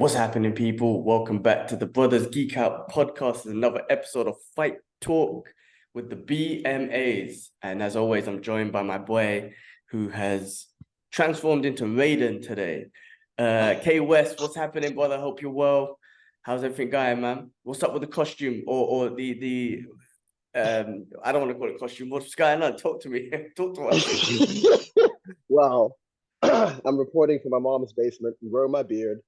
What's happening, people? Welcome back to the Brothers Geek Out podcast. Another episode of Fight Talk with the BMAs. And as always, I'm joined by my boy who has transformed into Raiden today. K West, what's happening, brother? Hope you're well. How's everything going, man? What's up with the costume or the I don't want to call it costume. What's going on? Talk to me. Talk to us. Well, I'm reporting from my mom's basement. I'm growing my beard.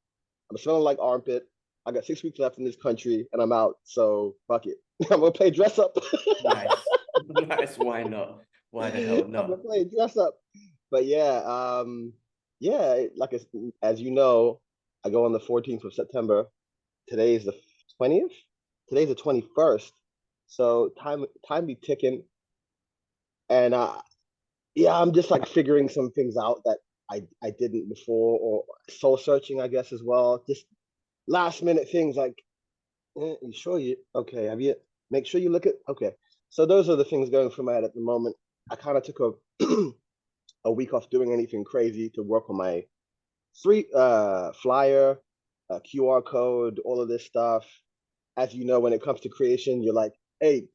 I'm smelling like armpit. I got 6 weeks left in this country, and I'm out. So fuck it. I'm gonna play dress up. Nice. Why not? Why the hell not? I'm gonna play dress up. But yeah, like as you know, I go on the 14th of September. Today is the 20th. Today's the 21st. So time be ticking. And I'm just like figuring some things out that I didn't before, or soul searching, I guess, as well. Just last minute things like, you sure you okay? Have you make sure you look at okay. So those are the things going through my head at the moment. I kind of took a week off doing anything crazy to work on my flyer, QR code, all of this stuff. As you know, when it comes to creation, you're like, hey,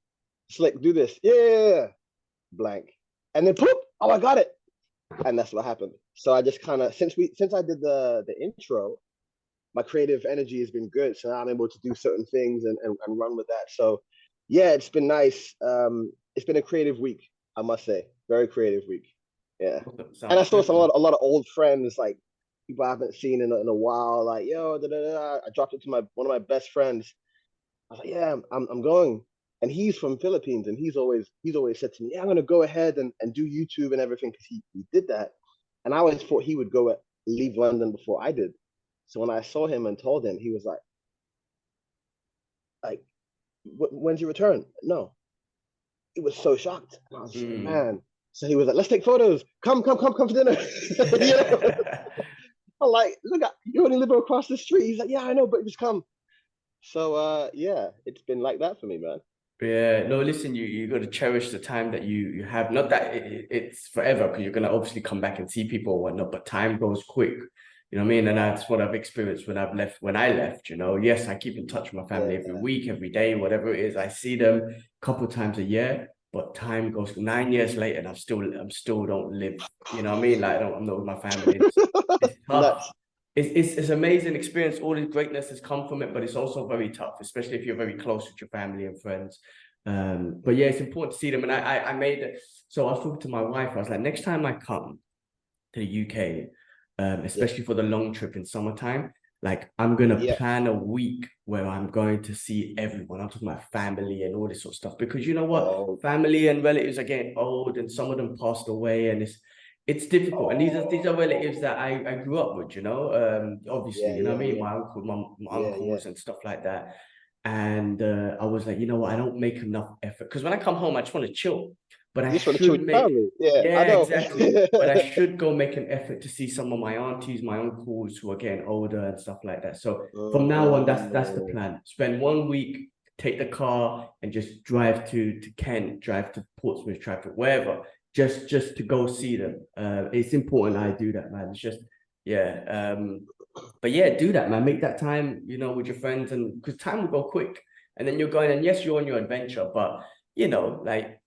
Slick, do this. Yeah, blank. And then poop, oh, I got it. And that's what happened. So I just kind of, since I did the intro, my creative energy has been good. So now I'm able to do certain things and run with that. So yeah, it's been nice. It's been a creative week, I must say. Very creative week. Yeah. And I saw a lot of old friends, like people I haven't seen in a while, like, yo, I dropped it to one of my best friends. I was like, yeah, I'm going. And he's from Philippines, and he's always said to me, yeah, I'm gonna go ahead and do YouTube and everything, because he did that. And I always thought he would leave London before I did. So when I saw him and told him, he was like, when's your return? No. He was so shocked. And I was like, man. So he was like, let's take photos. Come for dinner. I'm like, look, you only live across the street. He's like, yeah, I know, but just come. So yeah, it's been like that for me, man. Yeah, no, listen, you got to cherish the time that you have. Not that it's forever, because you're going to obviously come back and see people or whatnot, but time goes quick. You know what I mean? And that's what I've experienced when I left, you know. Yes, I keep in touch with my family every week, every day, whatever it is. I see them a couple of times a year, but time goes 9 years later and I'm still don't live. You know what I mean? Like I'm not with my family. It's tough. It's an amazing experience. All the greatness has come from it, but it's also very tough, especially if you're very close with your family and friends. But yeah, it's important to see them. And I made it. So I was talking to my wife. I was like, next time I come to the UK, especially for the long trip in summertime, like I'm gonna plan a week where I'm going to see everyone. I'm talking about family and all this sort of stuff, because you know what, family and relatives are getting old, and some of them passed away, and it's difficult. And these are relatives that I grew up with, you know, obviously, you know what I mean? My uncles and stuff like that. And I was like, you know what, I don't make enough effort, because when I come home, I just want to chill. But I should make, exactly. But I should go make an effort to see some of my aunties, my uncles who are getting older and stuff like that. So from now on, that's the plan. Spend 1 week, take the car and just drive to Kent, drive to Portsmouth, drive to wherever, just to go see them. It's important I do that, man. It's just, but yeah, do that, man. Make that time, you know, with your friends, and because time will go quick. And then you're going, and yes, you're on your adventure, but you know, like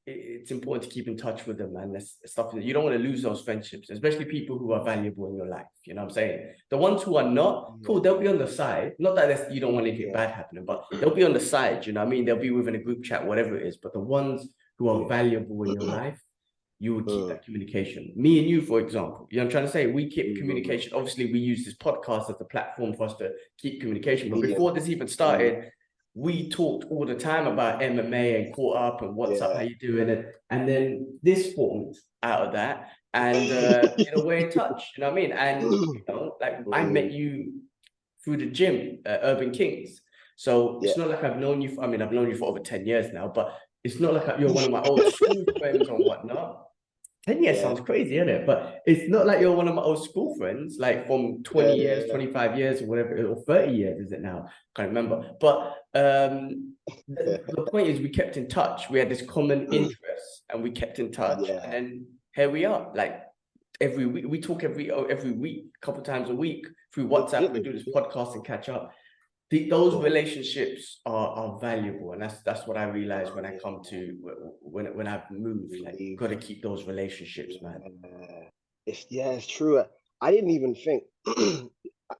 it's important to keep in touch with them, man. That's stuff that you don't want to lose those friendships, especially people who are valuable in your life. You know what I'm saying? The ones who are not, cool, they'll be on the side. Not that you don't want anything bad happening, but they'll be on the side, you know what I mean? They'll be within a group chat, whatever it is. But the ones who are valuable in your life, you would keep that communication. Me and you, for example, you know what I'm trying to say? We keep communication. Obviously, we use this podcast as a platform for us to keep communication. But before this even started, we talked all the time about MMA and caught up and what's up, how you doing it. And then this formed out of that. And, you know, we're in touch, you know what I mean? And, you know, like I met you through the gym, Urban Kings. So it's not like I've known you I've known you for over 10 years now, but it's not like you're one of my old school friends or whatnot. 10 years sounds crazy, isn't it? But it's not like you're one of my old school friends, like from 20 years, 25 years, or whatever, or 30 years, is it now? Can't remember. But the point is, we kept in touch. We had this common interest, and we kept in touch. And then here we are. Like, every week. We talk every week, a couple times a week through WhatsApp. We do this podcast and catch up. Those relationships are valuable, and that's what I realized when I come to when I've moved. Like, you got to keep those relationships, man. It's true. I didn't even think.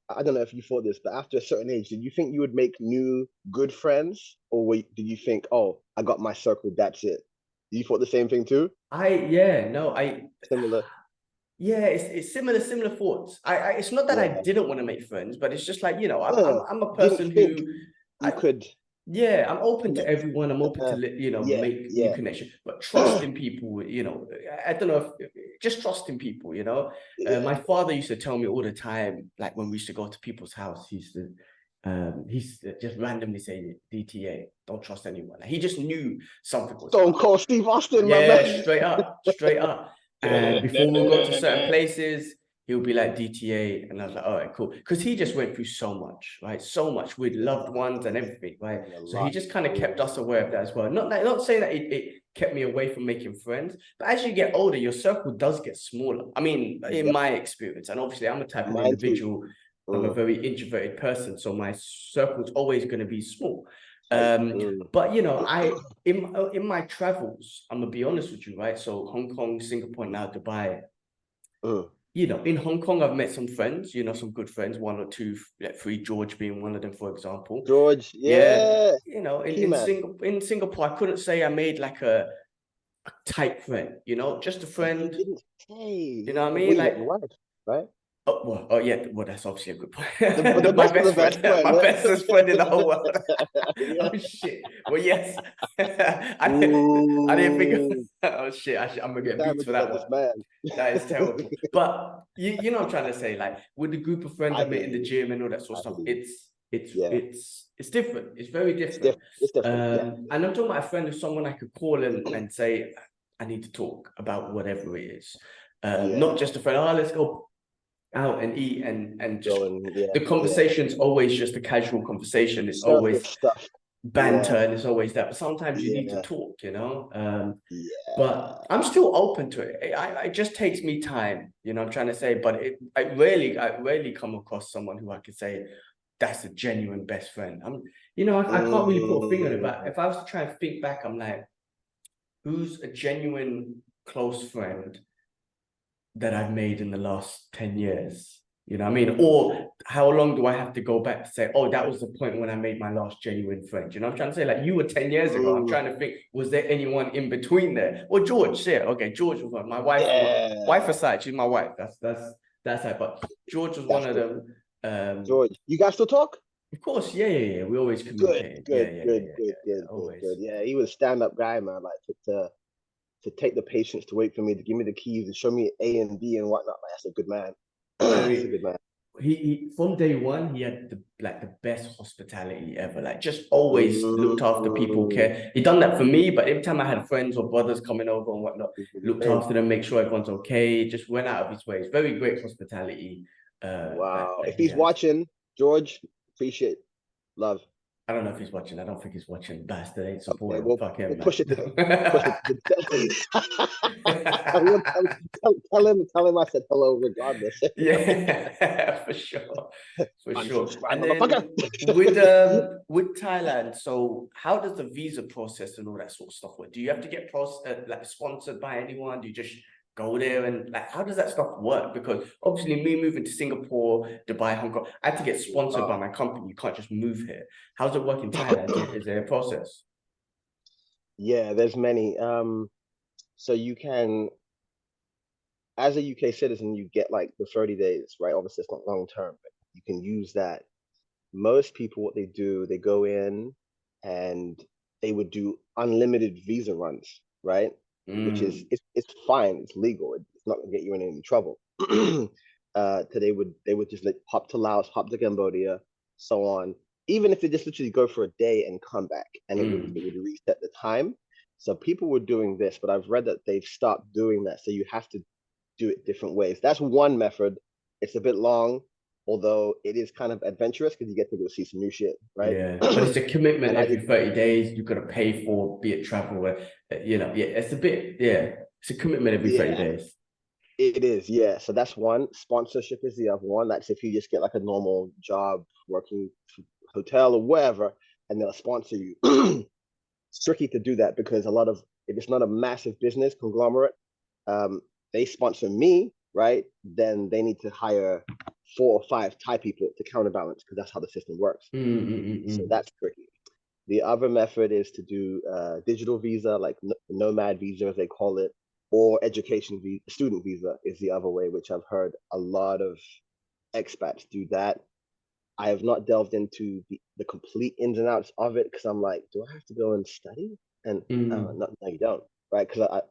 I don't know if you thought this, but after a certain age, did you think you would make new good friends, or did you think, oh, I got my circle, that's it? Did you thought the same thing too? Similar. Yeah, it's similar thoughts. It's not that I didn't want to make friends, but it's just like, you know, I'm a person who could. Yeah, I'm open to everyone. I'm open to make new connections, but trusting people, you know, I don't know if just trusting people, you know. My father used to tell me all the time, like when we used to go to people's house, he used to just randomly say DTA, don't trust anyone. Like, he just knew something was Don't call Steve Austin, my man. straight up. And before we go to certain places, he'll be like DTA, and I was like, all right, cool, because he just went through so much, right? So much with loved ones and everything, right? So he just kind of kept us aware of that as well. Not saying that it kept me away from making friends, but as you get older, your circle does get smaller. I mean, in my experience, and obviously I'm a type of individual. I'm a very introverted person, so my circle's always going to be small. But you know, in my travels, I'm gonna be honest with you, right? So Hong Kong, Singapore, now Dubai. You know, in Hong Kong, I've met some friends, you know, some good friends, one or two, like three, George being one of them, for example. George, yeah. You know, in Singapore, I couldn't say I made like a tight friend, you know, just a friend. You know what I mean? Like, right? Oh yeah, well, that's obviously a good point. My bestest friend in the whole world. Oh shit. Well, yes. I didn't think of, oh shit, I'm gonna get beat for that one. Man. That is terrible. But you know what I'm trying to say, like with the group of friends I met in the gym and all that sort of stuff, it's different. It's very different. It's different. And I'm talking about a friend of someone I could call and say, I need to talk about whatever it is. Not just a friend, let's go out and eat and just the conversation's always just a casual conversation. It's always stuff. Banter and it's always that, but sometimes you need to talk, you know. But I'm still open to it. It just takes me time, you know. I'm trying to say, but I rarely come across someone who I could say that's a genuine best friend. I can't really put a finger on it, but if I was to try and think back, I'm like, who's a genuine close friend that I've made in the last 10 years, you know what I mean? Or how long do I have to go back to say, oh, that was the point when I made my last genuine friend? You know what I'm trying to say? Like, you were 10 years ago. I'm trying to think, was there anyone in between there? Well, George, George was one. My wife aside, she's my wife. That's it. But George was one of them. George, you guys still talk? Of course, yeah. We always communicate. Good. Yeah, he was a stand-up guy, man. Like to take the patience to wait for me to give me the keys and show me A and B and whatnot. Like, that's a good man. That's a good man. He from day one, he had the best hospitality ever. Like, just always looked after people, care. He done that for me, but every time I had friends or brothers coming over and whatnot, looked after them, make sure everyone's okay. Just went out of his way. It's very great hospitality. Wow. If he's watching, George, appreciate love. I don't know if he's watching. I don't think he's watching. Bastard ain't supporting. Okay, fuck him. We'll push it. Tell him I said hello regardless. Yeah, for sure. And then with Thailand, so how does the visa process and all that sort of stuff work? Do you have to get sponsored by anyone? Do you just go there and like, how does that stuff work? Because obviously me moving to Singapore, Dubai, Hong Kong, I had to get sponsored by my company. You can't just move here. How does it work in Thailand? Is there a process? Yeah, there's many. So you can, as a UK citizen, you get like the 30 days, right? Obviously it's not long term, but you can use that. Most people, what they do, they go in and they would do unlimited visa runs, right? Which is it's fine, it's legal, it's not gonna get you in any trouble. So they would just like hop to Laos, hop to Cambodia, so on. Even if they just literally go for a day and come back, and it would reset the time. So people were doing this, but I've read that they've stopped doing that. So you have to do it different ways. That's one method. It's a bit long, although it is kind of adventurous because you get to go see some new shit, right? Yeah, but it's a commitment every 30 days. You've got to pay for, be it travel, it's a bit, it's a commitment every 30 days. It is, yeah. So that's one. Sponsorship is the other one. That's if you just get like a normal job working hotel or wherever, and they'll sponsor you. It's tricky to do that because a lot of if it's not a massive business conglomerate, um, they sponsor me, right? Then they need to hire 4 or 5 Thai people to counterbalance because that's how the system works. So that's tricky. The other method is to do digital visa, like nomad visa, as they call it, or education visa, student visa is the other way, which I've heard a lot of expats do that. I have not delved into the complete ins and outs of it because I'm like, do I have to go and study? And no, no, you don't, right? Because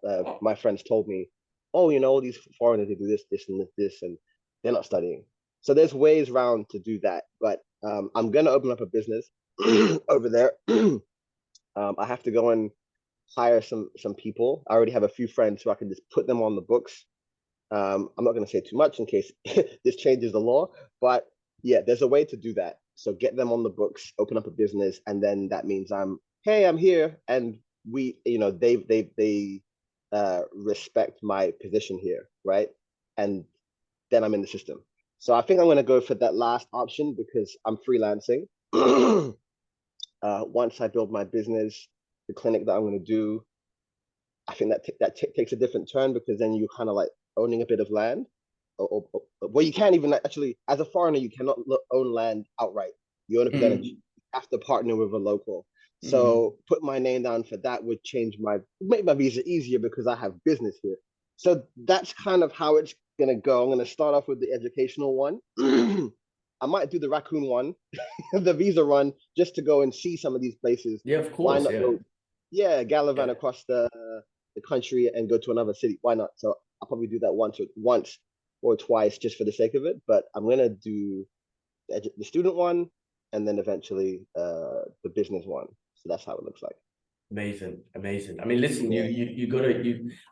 my friends told me, oh, all these foreigners they do this, this, and this, and they're not studying. So there's ways around to do that, but I'm gonna open up a business over there. I have to go and hire some people. I already have a few friends who I can just put them on the books. I'm not going to say too much in case this changes the law, but yeah, there's a way to do that. So get them on the books, open up a business, and then that means hey, I'm here, and they respect my position here, right? And then I'm in the system. So I think I'm going to go for that last option because I'm freelancing. Once I build my business, the clinic that I'm going to do, I think that takes a different turn because then you kind of like owning a bit of land, well, you can't even actually, as a foreigner, you cannot own land outright. You own a percentage. You have to partner with a local. So put my name down for that would make my visa easier because I have business here. So that's kind of how it's gonna go. I'm gonna start off with the educational one. I might do the raccoon one, the visa run, just to go and see some of these places. Yeah, of Why course. not Yeah. go? Yeah, gallivant across the country and go to another city. Why not? So I'll probably do that once or twice just for the sake of it. But I'm gonna do the student one and then eventually the business one. So that's how it looks like. Amazing, amazing. I mean, listen, Yeah. you gotta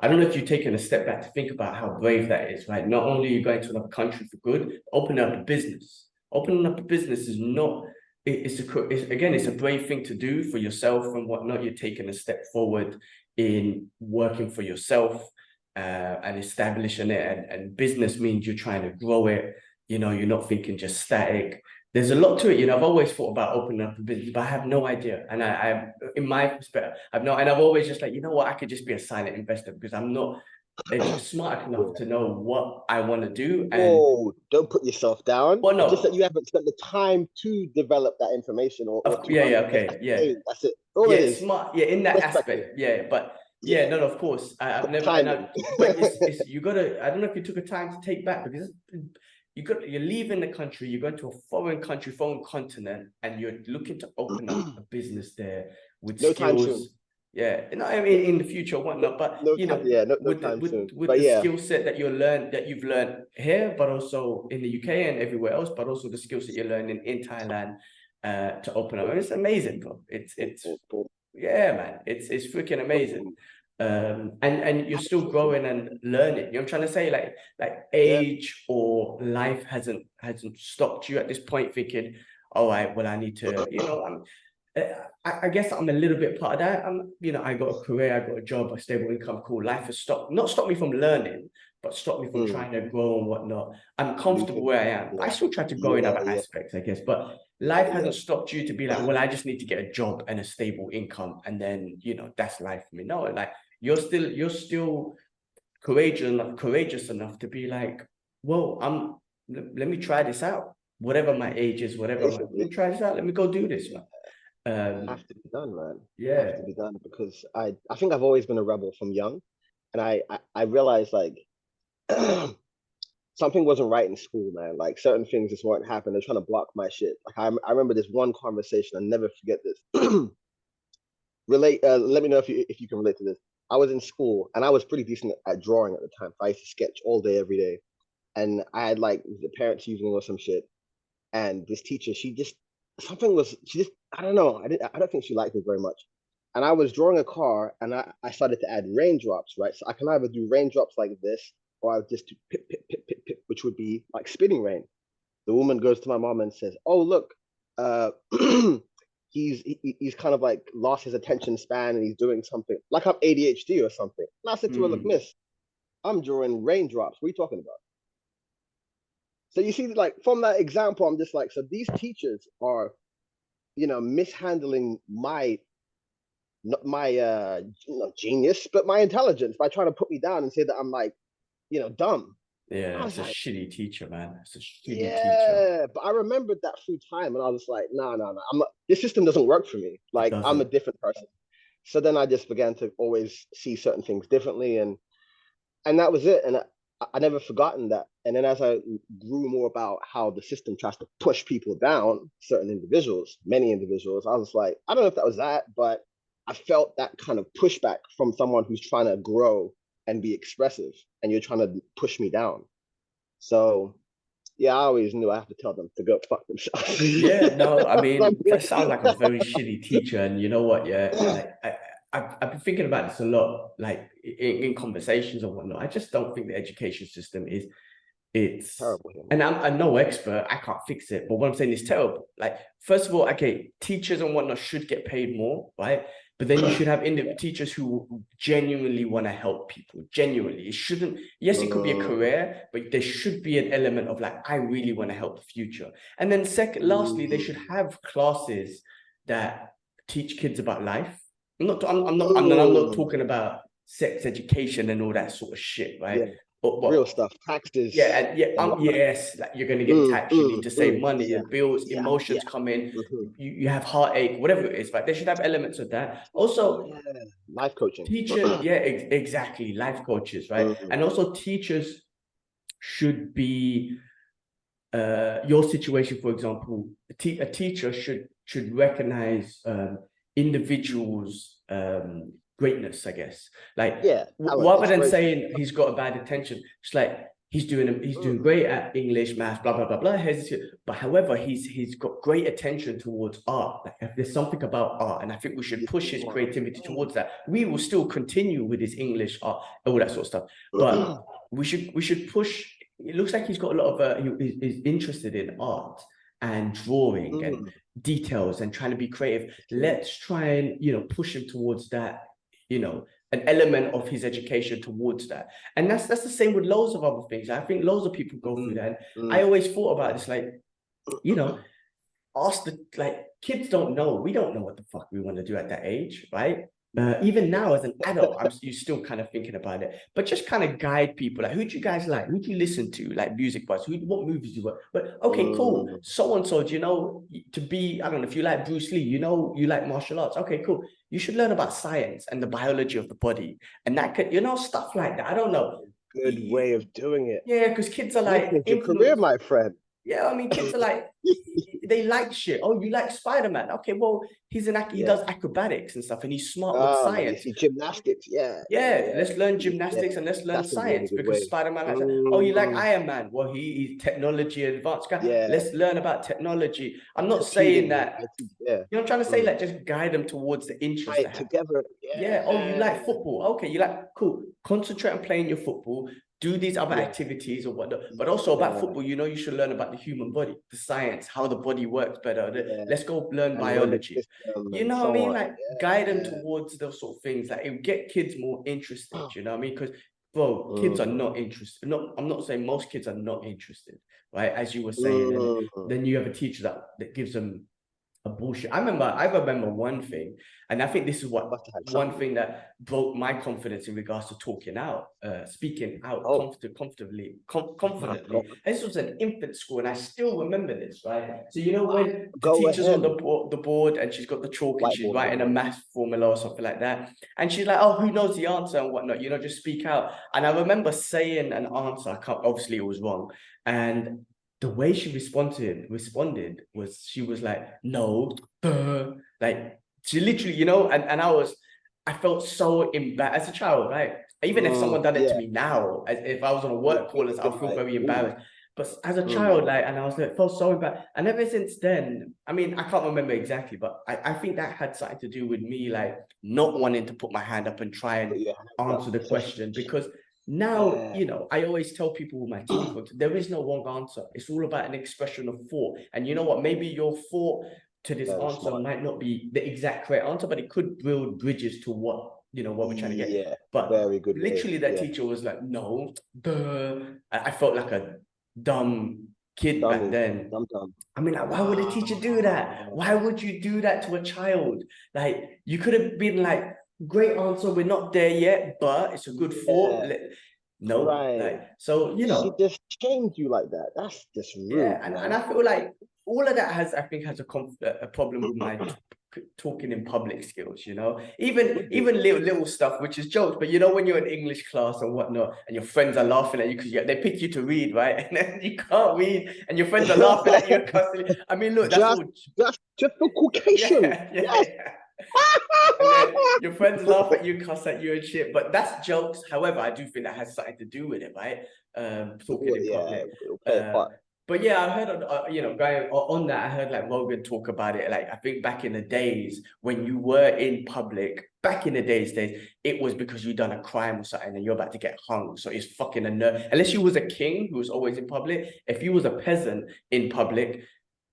I don't know if you've taken a step back to think about how brave that is, right? Not only are you going to another country for good, opening up a business. Opening up a business is not it's a brave thing to do for yourself and whatnot. You're taking a step forward in working for yourself and establishing it. And business means you're trying to grow it. You're not thinking just static. There's a lot to it. I've always thought about opening up a business, but I have no idea. And I in my perspective, and I've always just like, what, I could just be a silent investor because I'm not smart enough to know what I want to do. And Whoa, don't put yourself down. well, It's just that no, you haven't spent the time to develop that information or to yeah, okay, yeah, that's it. All it yeah, is. smart, yeah, in that Perspective. aspect, yeah, but yeah, Yeah. no, of course, I've never, Timing. but it's you gotta. I don't know if you took a time to take back because you're leaving the country, you're going to a foreign country, foreign continent, and you're looking to open up a business there with No time soon. skills. Yeah, I mean, in the future or whatnot, but Yeah, no with time soon. with But the yeah, skill set that you've learned here, but also in the UK and everywhere else, but also the skills that you're learning in Thailand, to open up. I mean, it's amazing, bro. It's yeah, man. It's freaking amazing. And you're still growing and learning. You know what I'm trying to say? Like yeah. age or life hasn't stopped you at this point thinking, all right, well, I need to, I guess I'm a little bit part of that. I got a career, I got a job, a stable income, cool. Life has not stopped me from learning, but stopped me from trying to grow and whatnot. I'm comfortable where I am. I still try to grow in other aspects, I guess, but life hasn't stopped you to be like, well, I just need to get a job and a stable income, and then that's life for me. No, like you're still courageous enough to be like, well, let me try this out. Whatever my age is, let me try this out. Let me go do this, man. Have to be done, man. Have Yeah. to be done because I think I've always been a rebel from young, and I realized like something wasn't right in school, man. Like certain things just weren't happening. They're trying to block my shit. Like I remember this one conversation. I never forget this. Relate. Let me know if you can relate to this. I was in school and I was pretty decent at drawing at the time. I used to sketch all day, every day, and I had like the parents using or some shit. And this teacher, she just I don't know. I don't think she liked me very much. And I was drawing a car and I started to add raindrops, right? So I can either do raindrops like this or I would just do pip, pip, pip, pip, pip, which would be like spitting rain. The woman goes to my mom and says, "Oh, look, uh, he's kind of like lost his attention span and he's doing something like I'm ADHD or something." And I said to her, "Look, miss, I'm drawing raindrops. What are you talking about? So you see, like from that example, I'm just like, so these teachers are, mishandling my not my not genius, but my intelligence by trying to put me down and say that I'm like, dumb. Yeah, I it's was a like, shitty teacher, man. It's a shitty teacher. yeah, but I remembered that through time, and I was like, no, no, no, I'm not. This system doesn't work for me. It Like I'm a doesn't. different person. So then I just began to always see certain things differently, and that was it. And I never forgotten that. And then as I grew more about how the system tries to push people down, certain individuals, many individuals, I was like, I don't know if that was that, but I felt that kind of pushback from someone who's trying to grow and be expressive, and you're trying to push me down. So yeah, I always knew I have to tell them to go fuck themselves. Yeah, no, I mean, that sounds like a very shitty teacher. And you know what? Yeah, like I've been thinking about this a lot, like in conversations and whatnot. I just don't think the education system is it's Terrible. and I'm no expert, I can't fix it, but what I'm saying is terrible. Like, first of all, okay, teachers and whatnot should get paid more, right? But then you should have teachers who genuinely want to help people. Genuinely, it shouldn't. Yes, it could be a career, but there should be an element of like, I really want to help the future. And then lastly, they should have classes that teach kids about life. I'm not talking about sex education and all that sort of shit, right? Yeah, But real stuff, taxes yeah, and yeah, and whatnot. yes, like you're gonna get taxed, you need to save money, Yeah, and bills, yeah, emotions yeah. come in, Mhm. you have heartache, whatever it is, right? They should have elements of that. Also, Yeah, life coaching. teacher, yeah, exactly, life coaches, right? Mhm. And also teachers should be your situation, for example, a teacher should recognize individuals greatness, I guess. Like Yeah, talent, rather than inspiration. saying he's got a bad intention, it's like he's doing Mm. great at English, math, blah blah blah blah. But however, he's got great attention towards art. Like if there's something about art, and I think we should push his creativity towards that. We will still continue with his English art, all that sort of stuff. But we should push. It looks like he's got a lot of he's interested in art and drawing and Mm. details and trying to be creative. Let's try and push him towards that, an element of his education towards that. And that's the same with loads of other things. I think loads of people go through that. And I always thought about this, like, you know, ask the like kids don't know. We don't know what the fuck we want to do at that age, right? Even now as an adult, you still kind of thinking about it, but just kind of guide people. Like, who do you guys like? Who do you listen to? Like music wise, what movies you watch? But okay, cool. So and so, to be, I don't know if you like Bruce Lee, you like martial arts. Okay, cool. You should learn about science and the biology of the body, and that could, stuff like that. I don't know. Good way of doing it. Yeah, because kids are You'll like change your career, influenced. my friend. Yeah, I mean, kids are like, they like shit. Oh, you like Spider-Man? Okay, well, he Yeah. does acrobatics and stuff, and he's smart with You science. see gymnastics. Yeah, yeah, Yeah, yeah. let's learn Yeah, gymnastics and let's learn that's a really science good because way. Spider-Man likes that. Oh, you like Iron Man? Well, he's technology advanced guy. Yeah, Let's learn about technology. I'm not saying computing. that, Yeah. I'm trying to say, like, just guide them towards the interest Tie they it have. together. Yeah. Oh, you Yeah. like football? Okay, you like, cool. Concentrate on playing your football. Do these other activities or whatnot. But also about football, you should learn about the human body, the science, how the body works better. Yeah. Let's go learn And the limbic biology. system You and know what I so mean? on. Like, guide them towards those sort of things. Like, it would get kids more interested. You know what I mean? Because bro, kids are not interested. No, I'm not saying most kids are not interested, right? As you were saying, and then you have a teacher that gives them a bullshit. I remember one thing, and I think this is what one thing that broke my confidence in regards to talking out, speaking out confidently. This was an infant school, and I still remember this, right? So when the Go teacher's on ahead. the board and she's got the chalk and she's Whiteboard. writing a math formula or something like that, and she's like, "Oh, who knows the answer and whatnot? Just speak out." And I remember saying an answer. Obviously, it was wrong, and the way she responded was she was like, no, like she literally, and I felt so embarrassed as a child, right? Even if someone done it to me now, as if I was on a work call, I'll feel very embarrassed. But as a child, like, and I was like, felt so embarrassed. And ever since then, I mean, I can't remember exactly, but I think that had something to do with me, like, not wanting to put my hand up and try and answer the question, because now, I always tell people with my team, there is no wrong answer. It's all about an expression of thought. And you know what? Maybe your thought to this answer might not be the exact correct answer, but it could build bridges to what you know, what we're trying to get. Yeah, But very good way. literally that Yeah. teacher was like, no, I felt like a dumb kid back Dummy. then. Dumb. I mean, like, why would a teacher do that? Why would you do that to a child? Like, you could have been like, great answer, we're not there yet, but it's a good thought. Yeah. No, Right. like, so, you She know, just shamed you like that. That's just rude, yeah, and man. I feel like all of that has, I think, has a problem with my talking in public skills, you know, even little stuff, which is jokes, but you know, when you're in English class and whatnot, and your friends are laughing at you because they pick you to read, right? And then you can't read, and your friends are laughing at you constantly. I mean, look, that's all. Just the Caucasian. Yeah, yes. And then your friends laugh at you, cuss at you and shit, but that's jokes. However, I do think that has something to do with it, right? Talking in public. But yeah, I heard, you know, going on that, I heard like Rogan talk about it. Like, I think back in the days when you were in public, back in the days, it was because you done a crime or something and you're about to get hung. So it's fucking a nerve. Unless you was a king who was always in public, if you was a peasant in public,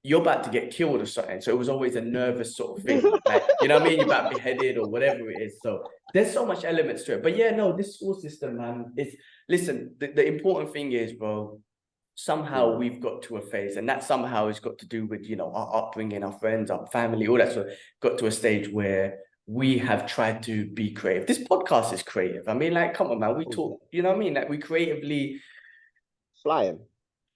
you're about to get killed or something. So it was always a nervous sort of thing. Like, you know what I mean? You're about to be beheaded or whatever it is. So there's so much elements to it. But yeah, no, this school system, man, listen, the important thing is, bro, somehow we've got to a phase, and that somehow has got to do with, you know, our upbringing, our friends, our family, all that sort of, got to a stage where we have tried to be creative. This podcast is creative. I mean, like, come on, man, we talk, you know what I mean? Like, we creatively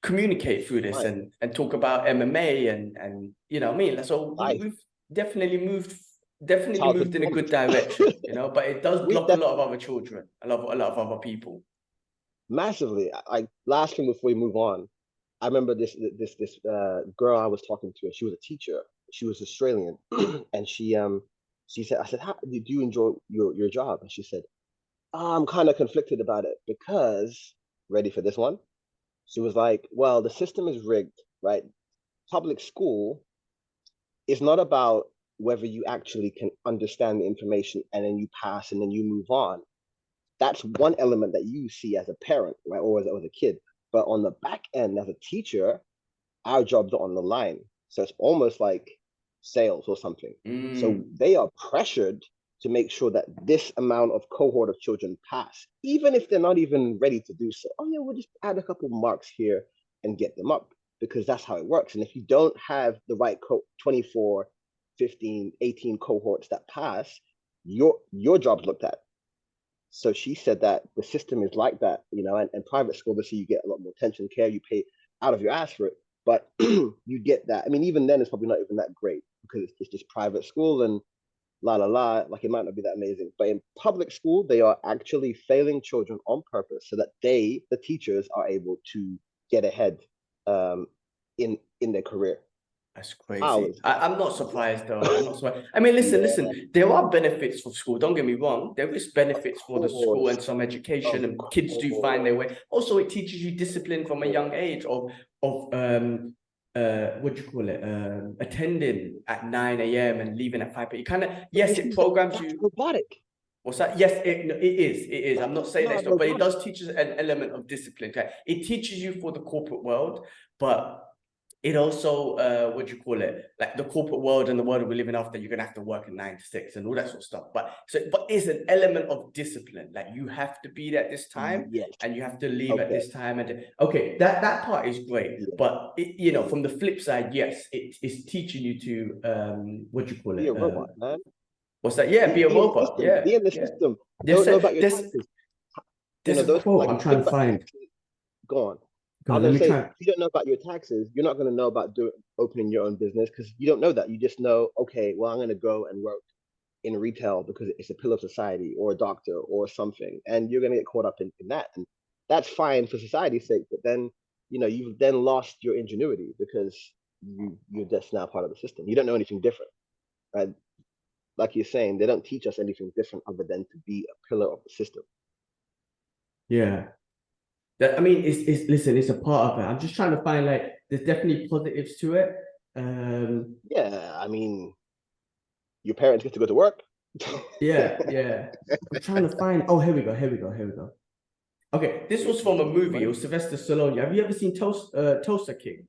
communicate through this and talk about MMA and you know what I mean? So we've definitely moved in a good direction, you know, but it does block a lot of other children, a lot of other people. Massively. Last thing before we move on, I remember this girl I was talking to, and she was a teacher. She was Australian, and she said, I said, how do you enjoy your job? And she said, I'm kind of conflicted about it because, ready for this one? She was like, well, the system is rigged, right? Public school is not about whether you actually can understand the information and then you pass and then you move on. That's one element that you see as a parent, right? Or as a kid. But on the back end, as a teacher, our jobs are on the line. So it's almost like sales or something. So they are pressured to make sure that this amount of cohort of children pass, even if they're not even ready to do so. Oh yeah, we'll just add a couple marks here and get them up, because that's how it works. And if you don't have the right 24, 15, 18 cohorts that pass, your job's looked at. So she said that the system is like that, you know, and private school, obviously you get a lot more attention, care, you pay out of your ass for it, but you get that. I mean, even then it's probably not even that great because it's just private school and like it might not be that amazing. But in public school, they are actually failing children on purpose so that the teachers, are able to get ahead in their career. That's crazy. I'm not surprised though. I'm not surprised. I mean, listen, there are benefits for school. Don't get me wrong. There is benefits for the school and some education, and kids do find their way. Also, it teaches you discipline from a young age of what do you call it? Attending at 9 a.m. and leaving at 5 p.m. You kind of, yes, it programs you. Robotic. What's that? Yes, it is. I'm not saying that's not, but it does teach us an element of discipline. Okay? It teaches you for the corporate world, but it also, what do you call it? Like the corporate world and the world we're living after, you're gonna have to work at 9 to 6 and all that sort of stuff. But it's an element of discipline. Like you have to be there at this time, and you have to leave at this time. And that part is great. But you know, from the flip side, yes, it's teaching you to what do you call it? Be a robot, man. What's that? Yeah, be a robot. Yeah, be in the system. Don't know about your taxes. There's a quote I'm trying to find. Go on. I'm gonna say, if you don't know about your taxes, you're not gonna know about opening your own business, because you don't know that. You just know, okay, well, I'm gonna go and work in retail because it's a pillar of society, or a doctor or something, and you're gonna get caught up in that, and that's fine for society's sake. But then, you know, you've then lost your ingenuity because you're just now part of the system. You don't know anything different, right? Like you're saying, they don't teach us anything different other than to be a pillar of the system. Yeah. That, I mean, listen, it's a part of it. I'm just trying to find, like, there's definitely positives to it. Yeah, I mean, your parents get to go to work. yeah. I'm trying to find. Oh, here we go. Okay, this was from a movie. It was Sylvester Stallone. Have you ever seen Toaster King?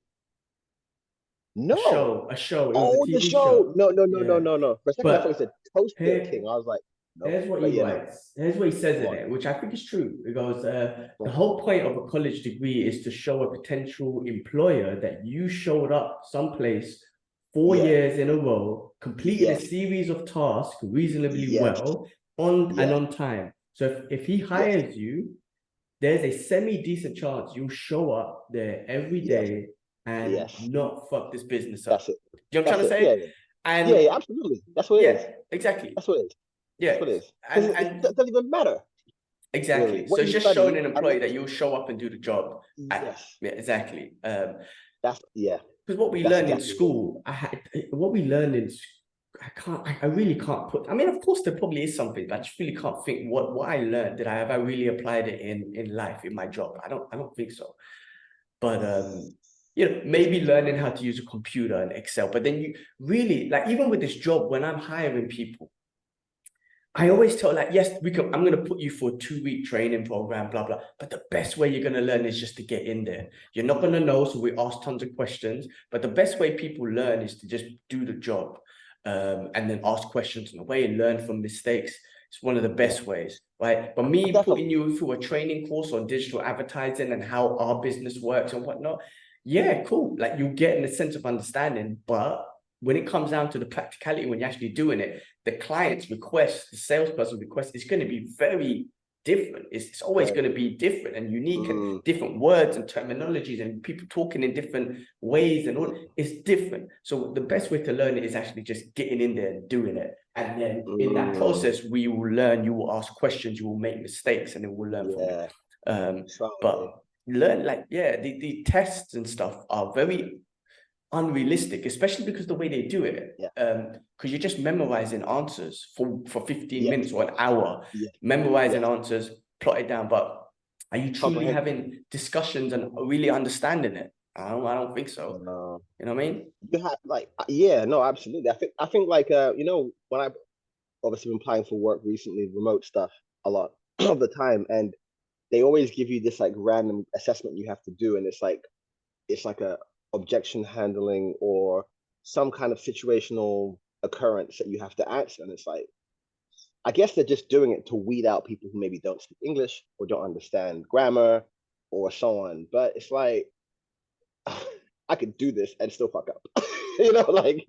No. A show. It was a TV the show. No. Yeah. For a second, I thought you said Toaster King. I was like, here's what But he yeah, writes. Here's what he says in go on. it, which I think is true. It goes, the whole point of a college degree is to show a potential employer that you showed up someplace 4 years in a row, completed a series of tasks reasonably well and on time. So if he hires you, there's a semi-decent chance you'll show up there every day and not fuck this business up. That's it. You know what I'm trying to say? Yeah, And yeah, absolutely. That's what it is. Exactly. That's what it is. Yeah. That's what it is. And It doesn't even matter. Exactly. Really. So it's just showing an employee that you'll show up and do the job. Yes. Yeah, exactly. Because what we learn in school, what we learn in, I really can't put. I mean, of course, there probably is something, but I just really can't think what I learned. Have I really applied it in life, in my job? I don't think so. But you know, maybe learning how to use a computer and Excel. But then you really, like, even with this job, when I'm hiring people, I always tell, like, yes, I'm going to put you for a 2-week training program, blah, blah. But the best way you're going to learn is just to get in there. You're not going to know, so we ask tons of questions. But the best way people learn is to just do the job and then ask questions on the way and learn from mistakes. It's one of the best ways, right? But me putting you through a training course on digital advertising and how our business works and whatnot, yeah, cool. Like, you're getting a sense of understanding, but when it comes down to the practicality, when you're actually doing it, the client's request, the salesperson request is going to be very different. It's always going to be different and unique and different words and terminologies and people talking in different ways and all. It's different. So the best way to learn it is actually just getting in there and doing it. And then in that process, we will learn, you will ask questions, you will make mistakes, and then we'll learn from it. But learn, like, the tests and stuff are very unrealistic, especially because the way they do it, because you're just memorizing answers for 15 minutes or an hour, memorizing answers, plot it down. But are you truly having discussions and really understanding it? I don't think so. You know what I mean? You have, like, no, absolutely. I think like you know, when I've obviously been applying for work recently, remote stuff a lot of the time, and they always give you this like random assessment you have to do, and it's like a objection handling or some kind of situational occurrence that you have to answer. And it's like, I guess they're just doing it to weed out people who maybe don't speak English or don't understand grammar or so on. But it's like, I could do this and still fuck up. You know, like,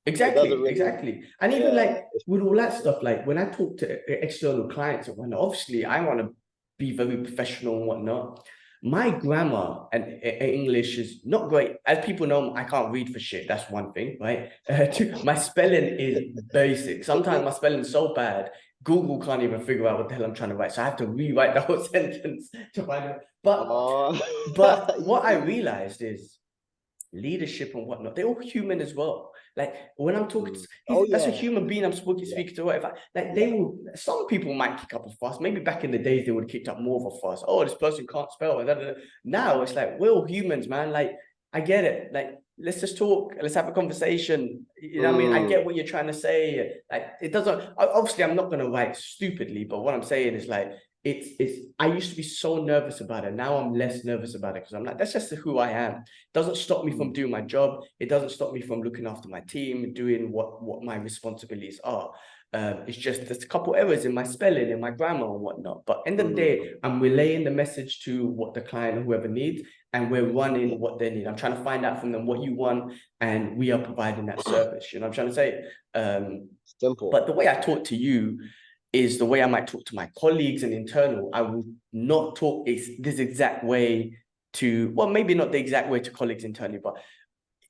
exactly. And even like with all that stuff, like when I talk to external clients and whatnot, obviously I want to be very professional and whatnot. My grammar and English is not great. As people know, I can't read for shit. That's one thing, right? My spelling is basic. Sometimes my spelling is so bad, Google can't even figure out what the hell I'm trying to write. So I have to rewrite the whole sentence to find it. But what I realized is leadership and whatnot, they're all human as well. Like when I'm talking, that's a human being I'm speaking to. Whatever. Like some people might kick up a fuss. Maybe back in the days they would have kicked up more of a fuss. Oh, this person can't spell. Now it's like, we're all humans, man. Like, I get it. Like, let's just talk. Let's have a conversation. You know what I mean? I get what you're trying to say. Like, it doesn't. Obviously, I'm not going to write stupidly, but what I'm saying is like, I used to be so nervous about it. Now I'm less nervous about it because I'm like, that's just who I am. It doesn't stop me from doing my job. It doesn't stop me from looking after my team and doing what my responsibilities are. It's just there's a couple errors in my spelling, in my grammar and whatnot. But end of the day, I'm relaying the message to what the client or whoever needs, and we're running what they need. I'm trying to find out from them what you want, and we are providing that service. You know what I'm trying to say? Simple. But the way I talk to you is the way I might talk to my colleagues and internal. I will not talk this exact way to, well, maybe not the exact way to colleagues internally, but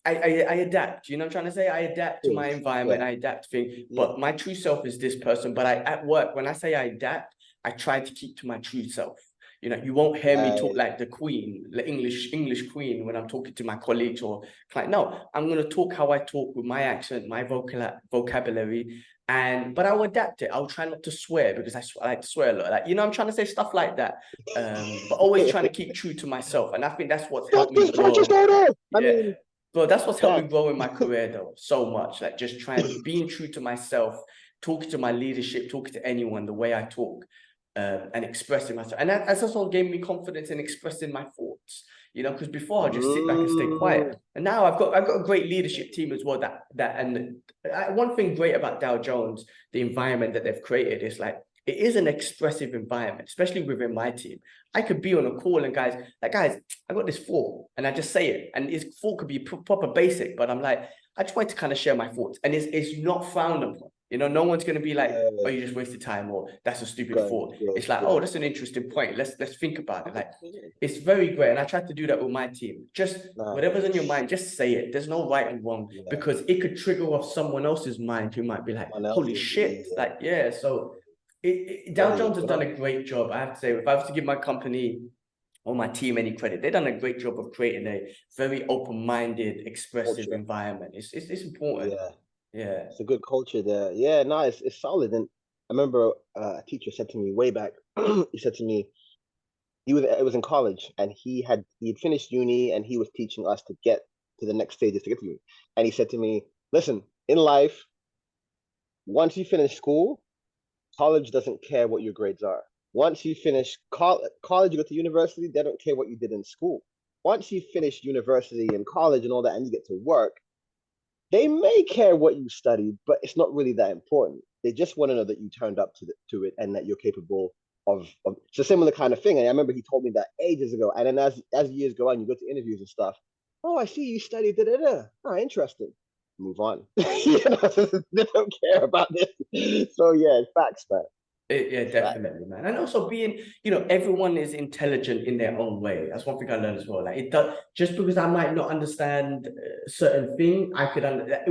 I adapt. You know what I'm trying to say? I adapt to my environment. I adapt to things. But my true self is this person. But at work, when I say I adapt, I try to keep to my true self. You know, you won't hear me talk like the queen, the English queen when I'm talking to my colleagues or client. No, I'm going to talk how I talk with my accent, my vocabulary. But I'll adapt it. I'll try not to swear because I like to swear a lot. Like, you know, I'm trying to say stuff like that. But always trying to keep true to myself. And I think that's what's helped me grow. But that's what's helped me grow in my career though, so much. Like just being true to myself, talking to my leadership, talking to anyone, the way I talk, and expressing myself. And that's also gave me confidence in expressing my thoughts. you know, because before I'll just sit back and stay quiet. And now I've got a great leadership team as well. One thing great about Dow Jones, the environment that they've created is like, it is an expressive environment, especially within my team. I could be on a call and guys, I got this thought, and I just say it. And his thought could be proper basic, but I'm like, I just want to kind of share my thoughts. And it's not frowned upon. You know, no one's going to be like, oh, you just wasted time, or that's a stupid thought. It's like, oh, that's an interesting point. Let's think about it. Like, it's very great. And I try to do that with my team. Just whatever's on your mind, just say it. There's no right and wrong, because it could trigger off someone else's mind who might be like, holy shit. Like, yeah. So Dow Jones has done a great job. I have to say, if I was to give my company or my team any credit, they've done a great job of creating a very open-minded, expressive environment. It's important. Yeah, it's a good culture there. Yeah, no, it's solid. And I remember a teacher said to me way back. He said to me, it was in college, and he had finished uni, and he was teaching us to get to the next stages to get to uni. And he said to me, listen, in life, once you finish school, college doesn't care what your grades are. Once you finish college, you go to university, they don't care what you did in school. Once you finish university and college and all that, and you get to work, they may care what you studied, but it's not really that important. They just want to know that you turned up to it and that you're capable of it's a similar kind of thing. And I remember he told me that ages ago. And then as years go on, you go to interviews and stuff. Oh, I see you studied da-da-da. Oh, interesting. Move on. You know, they don't care about this. So yeah, it's facts, man. Yeah, definitely, man. And also being, you know, everyone is intelligent in their own way. That's one thing I learned as well. Like, it does, just because I might not understand certain thing,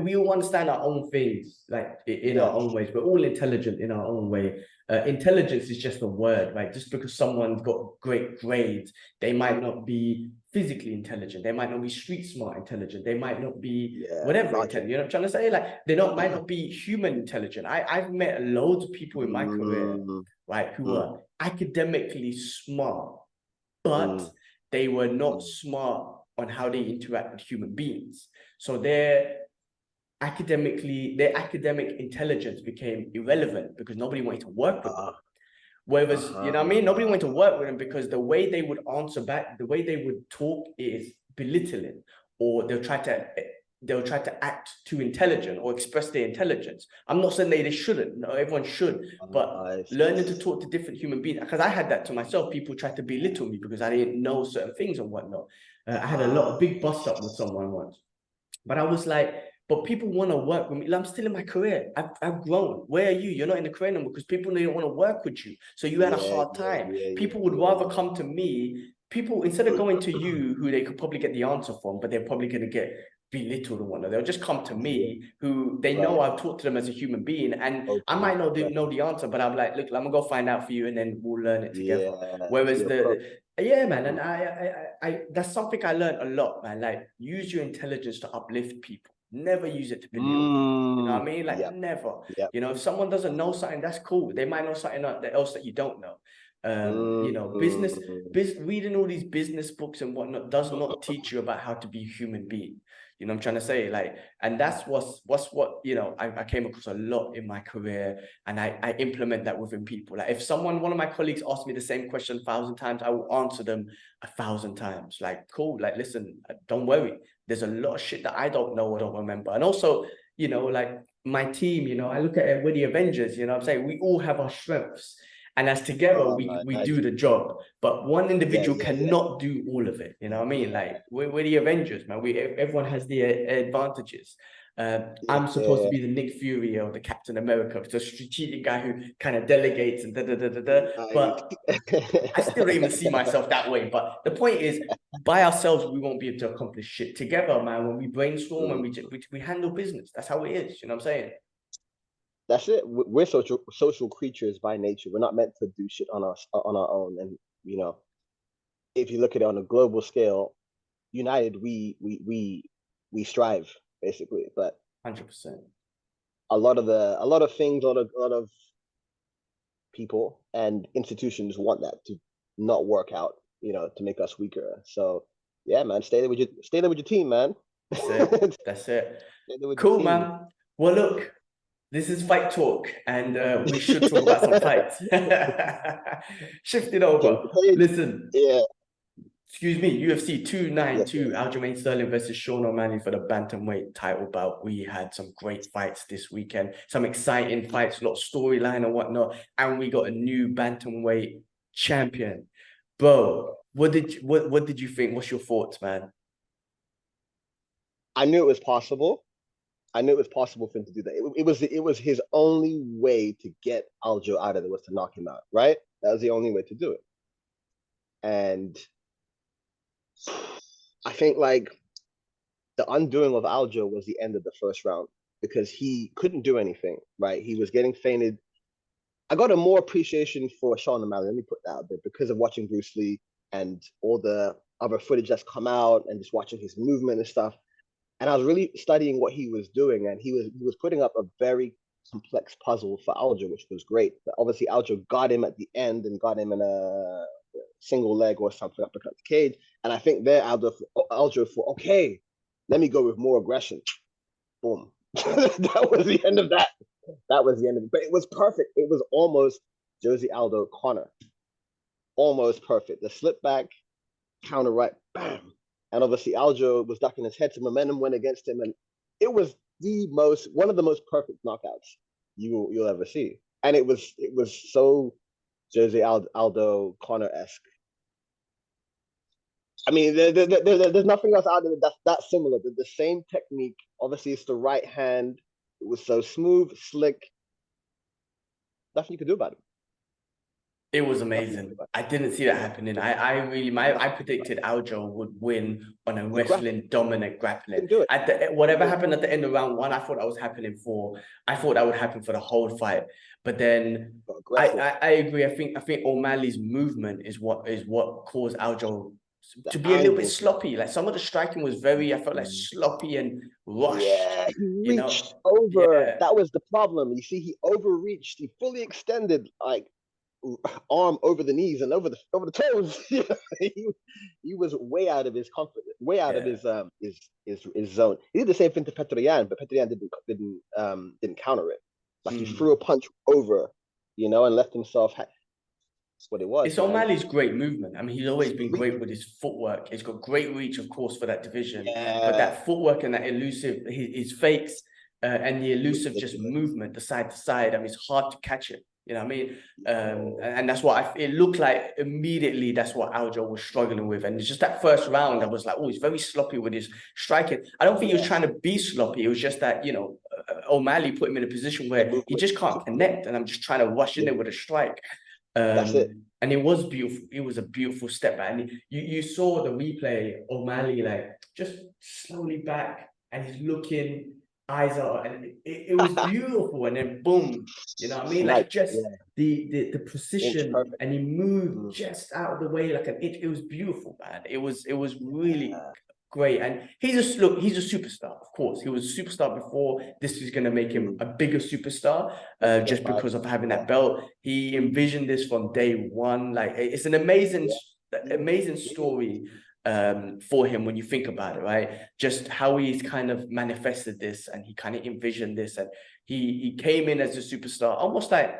we all understand our own things, like in our own ways. We're all intelligent in our own way. Intelligence is just a word, right? Just because someone's got great grades, they might not be physically intelligent. They might not be street smart intelligent. They might not be whatever intelligent. You know what I'm trying to say? Like, might not be human intelligent. I've met loads of people in my career, right, who are academically smart, but they were not smart on how they interact with human beings. So their academic intelligence became irrelevant because nobody wanted to work with them. Whereas, you know what I mean? Nobody wanted to work with them because the way they would answer back, the way they would talk is belittling, or they'll try to act too intelligent or express their intelligence. I'm not saying they shouldn't. No, everyone should. But learning to talk to different human beings, because I had that to myself. People tried to belittle me because I didn't know certain things and whatnot. I had a big bust up with someone once. But I was like, but people want to work with me. I'm still in my career. I've grown. Where are you? You're not in the career number because people don't want to work with you. So you had a hard time. People would rather come to me. People, instead of going to you, who they could probably get the answer from, but they're probably going to get belittled or whatnot. They'll just come to me, who they know I've talked to them as a human being, and I might not know the answer, but I'm like, look, I'm gonna go find out for you, and then we'll learn it together. Whereas man, and I that's something I learned a lot, man. Like, use your intelligence to uplift people. Never use it to belittle people. You know what I mean? Like, never. You know, if someone doesn't know something, that's cool. They might know something else that you don't know. You know, reading all these business books and whatnot does not teach you about how to be a human being. You know what I'm trying to say? Like, and that's what, you know, I came across a lot in my career, and I implement that within people. Like, if one of my colleagues asked me the same question 1,000 times, I will answer them 1,000 times. Like, cool, like, listen, don't worry. There's a lot of shit that I don't know or don't remember. And also, you know, like, my team, you know, I look at it, we're the Avengers, you know what I'm saying? We all have our strengths. And as together, we do the job. But one individual cannot do all of it. You know what I mean? Like, we're the Avengers, man. Everyone has the advantages. I'm supposed to be the Nick Fury or the Captain America, the strategic guy who kind of delegates and But I still don't even see myself that way. But the point is, by ourselves, we won't be able to accomplish shit. Together, man, when we brainstorm and we handle business, that's how it is. You know what I'm saying? That's it. We're social creatures by nature. We're not meant to do shit on our own. And, you know, if you look at it on a global scale, united, we strive, basically. But 100%. a lot of things, a lot of people and institutions want that to not work out, you know, to make us weaker. So yeah, man, stay there with your team, man. That's it. Cool, man. Well, look, this is Fight Talk, and we should talk about some fights. Shift it over. Listen. Yeah. Excuse me, UFC Yes, 292, yes. Aljamain Sterling versus Sean O'Malley for the bantamweight title bout. We had some great fights this weekend, some exciting fights, a lot of storyline and whatnot, and we got a new bantamweight champion. Bro, what did you think? What's your thoughts, man? I knew it was possible. I knew it was possible for him to do that. It was his only way to get Aljo out of there was to knock him out, right? That was the only way to do it. And I think like the undoing of Aljo was the end of the first round because he couldn't do anything, right? He was getting fainted. I got a more appreciation for Sean O'Malley. Let me put that out there because of watching Bruce Lee and all the other footage that's come out and just watching his movement and stuff. And I was really studying what he was doing, and he was putting up a very complex puzzle for Aljo, which was great. But obviously, Aljo got him at the end and got him in a single leg or something uppercut the cage. And I think there, Aljo thought, okay, let me go with more aggression. Boom. That was the end of that. That was the end of it. But it was perfect. It was almost Jose Aldo Connor. Almost perfect. The slip back, counter right, bam. And obviously Aljo was ducking his head, so momentum went against him, and it was one of the most perfect knockouts you'll ever see. And it was so Jose Aldo Connor-esque. I mean, there's nothing else out there that's that similar. The same technique. Obviously, it's the right hand. It was so smooth, slick. Nothing you could do about it. It was amazing. I didn't see that happening. I predicted Aljo would win on a wrestling dominant grappling. Do it. Whatever happened at the end of round one, I thought that was happening for. I thought that would happen for the whole fight. But then I agree. I think O'Malley's movement is what caused Aljo to be a little bit sloppy. Like some of the striking was I felt like sloppy and rushed. Yeah, he reached over. Yeah. That was the problem. You see, he overreached. He fully extended like arm over the knees and over the toes. he was way out of his comfort, way out of his zone. He did the same thing to Petro, but Petro didn't counter it. Like he threw a punch over, and left himself. That's what it was. It's O'Malley's great movement. I mean, he's always been great with his footwork. He's got great reach, of course, for that division. But that footwork and that elusive, his fakes and the elusive just movement, the side to side. I mean, it's hard to catch it. You know what I mean? And that's what it looked like immediately. That's what Aljo was struggling with. And it's just that first round, I was like, oh, he's very sloppy with his striking. I don't think he was trying to be sloppy. It was just that, O'Malley put him in a position where he just can't connect. And I'm just trying to rush in there with a strike. That's it. And it was beautiful. It was a beautiful step back. And you saw the replay, O'Malley like just slowly back and he's looking, eyes out, and it was beautiful. And then boom, you know what I mean? Like just the precision, and he moved just out of the way like an inch. It was beautiful, man. It was really great. And he's a superstar, of course. He was a superstar before. This is going to make him a bigger superstar just because of having that belt. He envisioned this from day one. Like it's an amazing story for him when you think about it, right? Just how he's kind of manifested this, and he kind of envisioned this, and he came in as a superstar, almost like,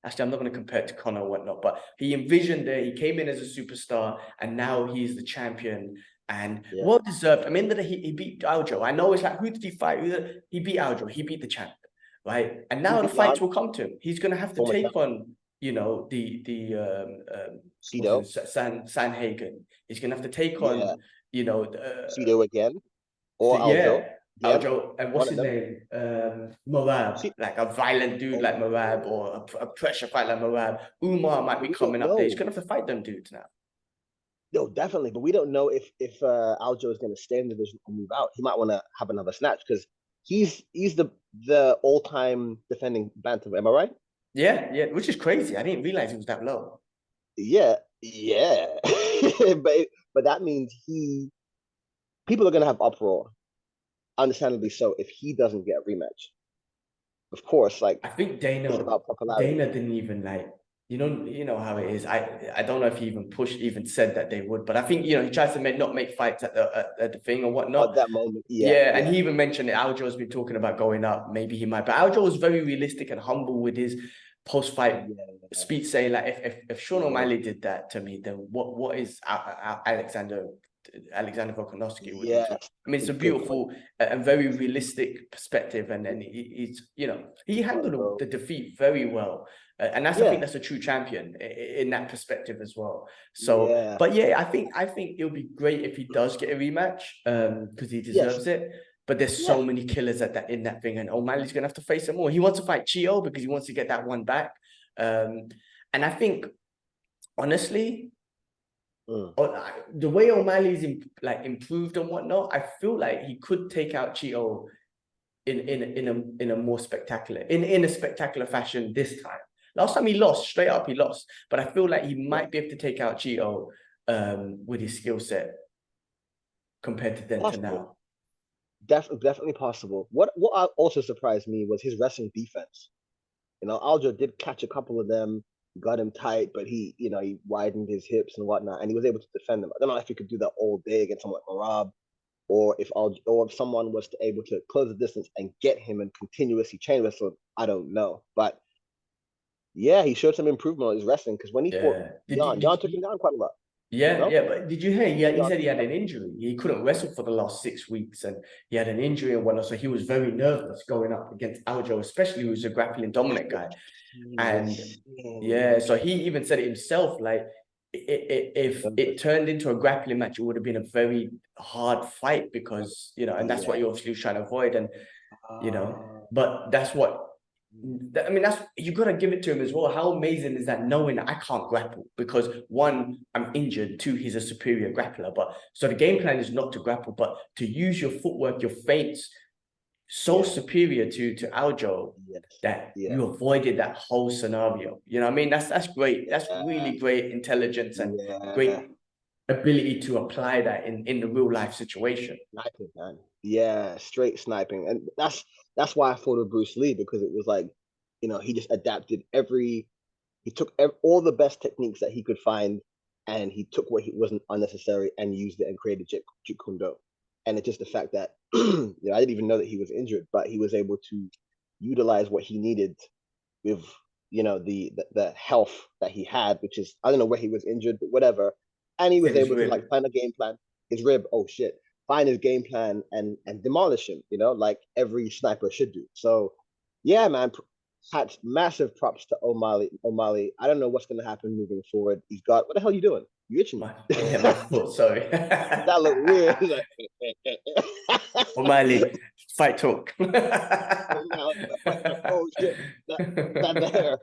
actually I'm not going to compare it to Conor or whatnot, but he envisioned it. He came in as a superstar, and now he's the champion. And well deserved. I mean, he beat Aljo. I know it's like, who did he fight? He beat Aljo. He beat the champ, right? And now the fights will come to him. He's going to have to take on, Sanhagen. He's going to have to take on, Cito again, or Aljo. Aljo, and what's his name? Morab, like a violent dude like Morab, or a pressure fight like Morab. Umar might be coming up there. He's going to have to fight them dudes now. No, definitely, but we don't know if Aljo is going to stay in the division or move out. He might want to have another snatch because he's the all-time defending bantam. Am I right? Yeah, which is crazy. I didn't realize he was that low. Yeah, but that means people are going to have uproar, understandably so, if he doesn't get a rematch. Of course, like I think Dana didn't even like. You know how it is. I don't know if he even said that they would, but I think he tries to not make fights at the thing or whatnot. At that moment, and he even mentioned that Aljo's been talking about going up. Maybe he might, but Aljo was very realistic and humble with his post-fight speech saying like, if Sean O'Malley did that to me, then what is Alexander Volkanovski would do? Yeah, I mean, it's a beautiful and very realistic perspective, and then he's, you know, he handled the defeat very well, and that's, I think that's a true champion in that perspective as well. So, but yeah, I think it'll be great if he does get a rematch, because he deserves it. But there's so many killers in that thing, and O'Malley's gonna have to face some more. He wants to fight Chio because he wants to get that one back, and I think honestly, the way O'Malley's improved and whatnot, I feel like he could take out Chio in a more spectacular in a spectacular fashion this time. Last time he lost, straight up he lost, but I feel like he might be able to take out Chio with his skill set compared to then to now. Definitely possible. What also surprised me was his wrestling defense. You know, Aljo did catch a couple of them, got him tight, but he widened his hips and whatnot, and he was able to defend them. I don't know if he could do that all day against someone like Marab, or if someone was able to close the distance and get him and continuously chain wrestle. I don't know, but yeah, he showed some improvement on his wrestling, because when he fought Jan took him down quite a lot. But did you hear? He said he had an injury. He couldn't wrestle for the last 6 weeks, and he had an injury and whatnot. So he was very nervous going up against Aljo, especially who's a grappling dominant guy. And so he even said it himself, like if it turned into a grappling match, it would have been a very hard fight, because and that's what he obviously was trying to avoid. And but that's what. I mean, you got to give it to him as well. How amazing is that, knowing that I can't grapple because, one, I'm injured, two, he's a superior grappler. But so the game plan is not to grapple, but to use your footwork, your feints, so superior to Aljo that you avoided that whole scenario. You know what I mean? That's great. That's really great intelligence and great ability to apply that in the real life situation. Sniping, man. Yeah, straight sniping. And that's why I thought of Bruce Lee, because it was like, he just adapted he took all the best techniques that he could find, and he took what wasn't unnecessary and used it and created Jeet Kune Do. And it's just the fact that I didn't even know that he was injured, but he was able to utilize what he needed with the health that he had, which is, I don't know where he was injured, but whatever. And he was able to find a game plan. His rib, find his game plan and demolish him, like every sniper should do. So yeah, man, massive props to O'Malley. I don't know what's going to happen moving forward. He's got, what the hell are you doing? You itching? My foot, sorry. That looked weird. O'Malley, fight talk. Oh shit, that hair.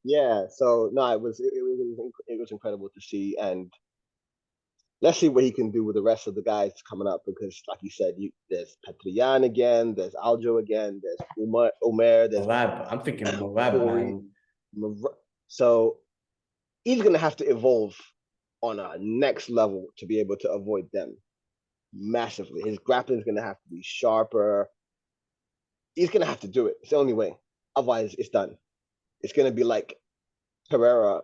Yeah, so no, it was incredible to see, and let's see what he can do with the rest of the guys coming up, because like you said, there's Petrian again, there's Aljo again, there's Omer, there's Marab. I'm thinking of Marab, man. So he's gonna have to evolve on a next level to be able to avoid them massively. His grappling is gonna have to be sharper. He's gonna have to do it. It's the only way. Otherwise, it's done. It's gonna be like Pereira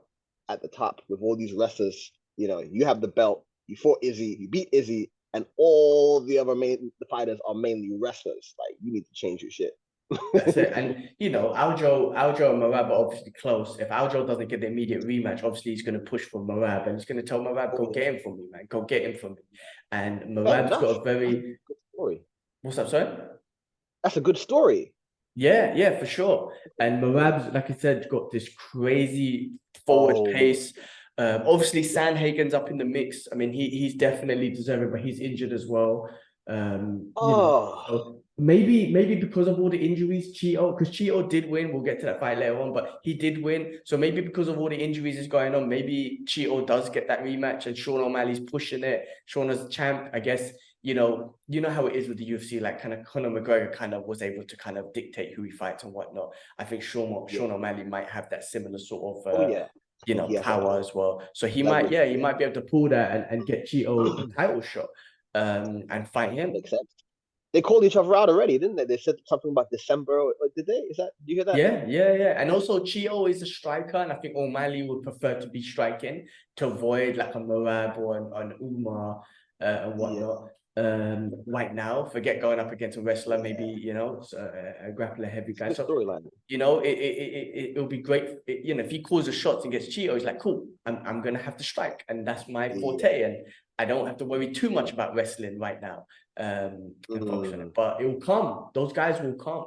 at the top with all these wrestlers. You have the belt. You fought Izzy. You beat Izzy, and all the other the fighters are mainly wrestlers. Like, you need to change your shit. That's it. And Aljo and Marab are obviously close. If Aljo doesn't get the immediate rematch, obviously he's going to push for Marab, and he's going to tell Marab, go get him for me, man. Go get him for me. And Marab's got a very good story. What's up, sorry? That's a good story. Yeah, for sure. And Marab's, like I said, got this crazy forward pace. Obviously, Sandhagen's up in the mix. I mean, he's definitely deserving, but he's injured as well. So maybe because of all the injuries, because Chio did win. We'll get to that fight later on, but he did win. So maybe because of all the injuries is going on, maybe Chio does get that rematch, and Sean O'Malley's pushing it. Sean as champ, I guess. You know how it is with the UFC. Like, kind of Conor McGregor kind of was able to kind of dictate who he fights and whatnot. I think Sean O'Malley might have that similar sort of power as well. So he might be able to pull that and get Chio a title shot and fight him. Makes sense. They called each other out already, didn't they? They said something about December. Did they? Did you hear that? Yeah. And also, Chio is a striker, and I think O'Malley would prefer to be striking to avoid like a Marab or an Umar and whatnot. right now. Forget going up against a wrestler, maybe, you know, a grappler heavy guy. Good So, storyline. you know, it'll be great. You know, if he calls the shots and gets Cheeto, he's like, cool, I'm gonna have to strike, and that's my forte, and I don't have to worry too much about wrestling right now, and functioning. But it will come. Those guys will come.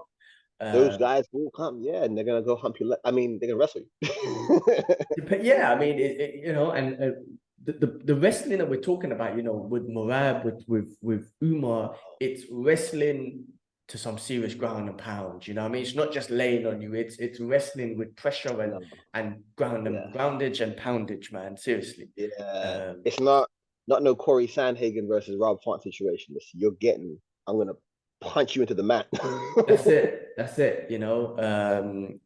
Those guys will come, yeah, and they're gonna go hump your leg. I mean, they're gonna wrestle you. Yeah, I mean, you know, and the wrestling that we're talking about, you know, with Morab, with Umar, it's wrestling to some serious ground and pound. You know what I mean? It's not just laying on you. It's wrestling with pressure and groundage and poundage, man. Seriously. Yeah. It's not no Corey Sandhagen versus Rob Font situation. You're getting. I'm gonna punch you into the mat. That's it. That's it. You know.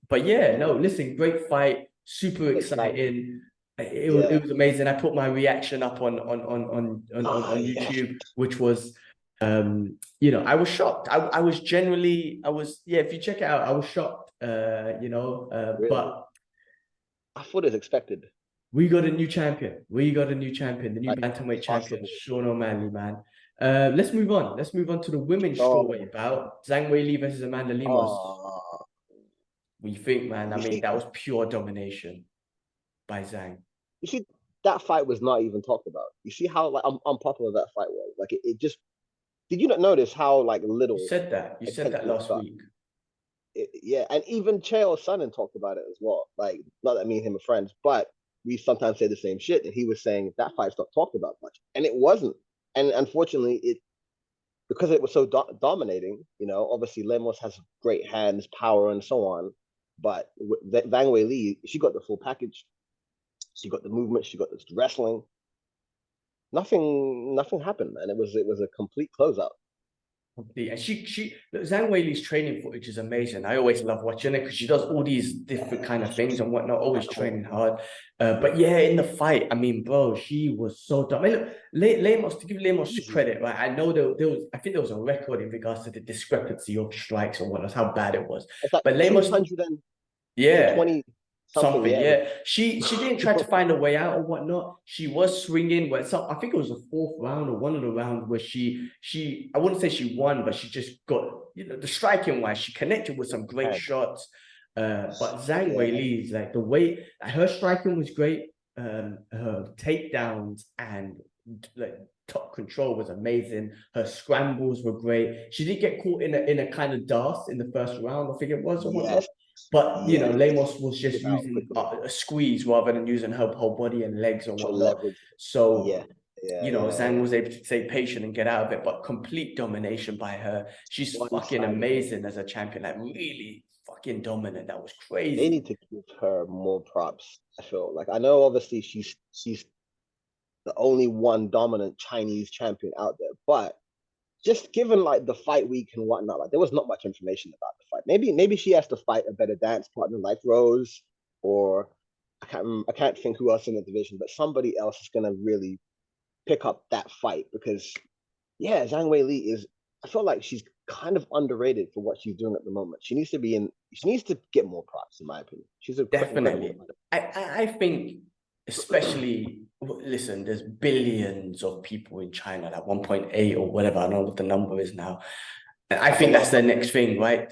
But yeah, no. Listen, great fight. Super exciting. It was amazing. I put my reaction up on YouTube, which was, you know, I was shocked. I was genuinely, if you check it out, I was shocked. You know, Really? but I thought it was expected. We got a new champion. We got a new champion, the new bantamweight champion, Sean O'Malley, man. Let's move on. Let's move on to the women's strawweight bout. Zhang Weili versus Amanda Lemos. We think, man. I mean, that was pure domination by Zhang. You see, that fight was not even talked about. You see how like unpopular that fight was. Like it just. Did you not notice how like little? You said that. You said that last week. Yeah, and even Chael Sonnen talked about it as well. Like, not that me and him are friends, but we sometimes say the same shit. And he was saying that fight's not talked about much, and it wasn't. And unfortunately, because it was so dominating. You know, obviously Lemos has great hands, power, and so on. But Wang Weili, she got the full package. She got the movement. She got the wrestling. Nothing happened, and it was a complete closeout. And Zhang Weili's training footage is amazing. I always love watching it because she does all these different kind of things and whatnot, always training hard. But yeah, in the fight, I mean, bro, she was so dumb. I mean, look, Lemos, to give Lemos credit, right? I know I think there was a record in regards to the discrepancy of strikes and whatnot, how bad it was. It's like but Lemos, 220 something, yeah. She didn't try to find a way out or whatnot. She was swinging, but I think it was the fourth round or one of the rounds where she I wouldn't say she won, but she just got, you know, the striking wise, she connected with some great shots. But Zhang Weili's, like, the way her striking was great, her takedowns and like top control was amazing. Her scrambles were great. She did get caught in a kind of dance in the first round, I think it was, or whatnot. But you know, Lemos was just using a squeeze rather than using her whole body and legs or whatnot. So you know, Zhang was able to stay patient and get out of it, but complete domination by her. She's fucking amazing as a champion, like really fucking dominant. That was crazy. They need to give her more props. I feel like, I know obviously she's the only one dominant Chinese champion out there, but just given like the fight week and whatnot, like there was not much information about the fight. Maybe she has to fight a better dance partner like Rose, or I can't think who else in the division, but somebody else is gonna really pick up that fight, because Zhang Weili is, I feel like she's kind of underrated for what she's doing at the moment. She needs to get more props, in my opinion. She's definitely. I think, especially, listen, there's billions of people in China, like 1.8 or whatever, I don't know what the number is now. I think that's the next thing, right?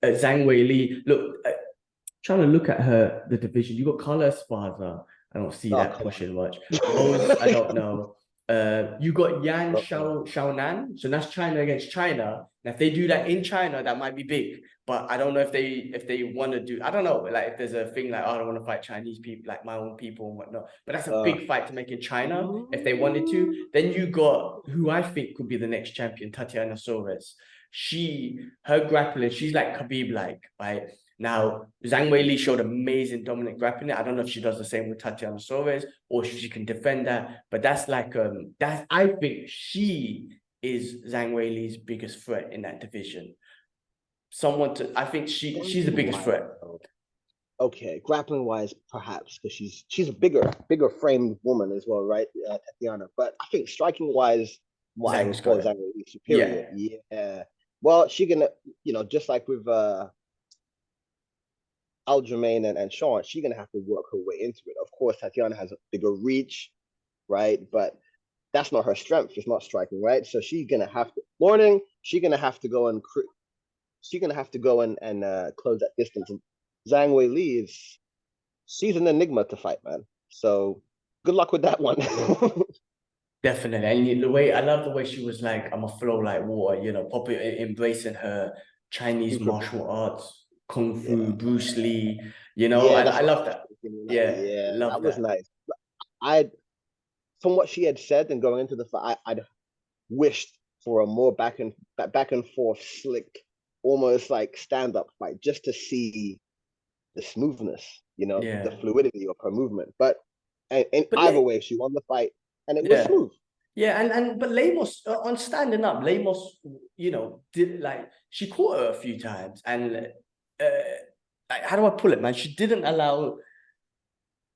Zhang Weili, look, trying to look at the division. You got Carla Esparza. I don't see that pushing much. Rose, I don't know. You got Yan Xiaonan, so that's China against China. Now, if they do that in China, that might be big. But I don't know if they want to do. I don't know, like if there's a thing like, oh, I don't want to fight Chinese people, like my own people and whatnot. But that's a big fight to make in China if they wanted to. Then you got who I think could be the next champion, Tatiana Suarez. Her grappling, she's like Khabib, like, right? Now, Zhang Weili showed amazing dominant grappling. I don't know if she does the same with Tatiana Suarez or if she can defend that. But that's like I think she is Zhang Weili's biggest threat in that division. I think she's the biggest threat. Okay, grappling wise, perhaps, because she's a bigger framed woman as well, right, Tatiana? But I think striking wise, Zhang Weili superior. Yeah. Well, she gonna, just like with Aljamin and Sean, she's gonna have to work her way into it. Of course, Tatiana has a bigger reach, right? But that's not her strength. It's not striking, right? So she's gonna have to morning. She's gonna have to go and close that distance. And Zhang Weili she's an enigma to fight, man. So good luck with that one. Definitely. And the way I love the way she was like, I'm gonna flow like water, you know, probably embracing her Chinese martial arts, Kung Fu, Yeah, Bruce Lee, you know, yeah, I that's what love I was that. thinking. Yeah, Yeah, that love was that. nice. I From what she had said and going into the fight, I'd wished for a more back and forth, slick, almost like stand up fight, just to see the smoothness, the Yeah. fluidity of her movement. But in But either way, she won the fight, and it was yeah. smooth. Yeah, and but Lemos on standing up, Lemos, you know, did like she caught her a few times, and like, how do I pull it, man? She didn't allow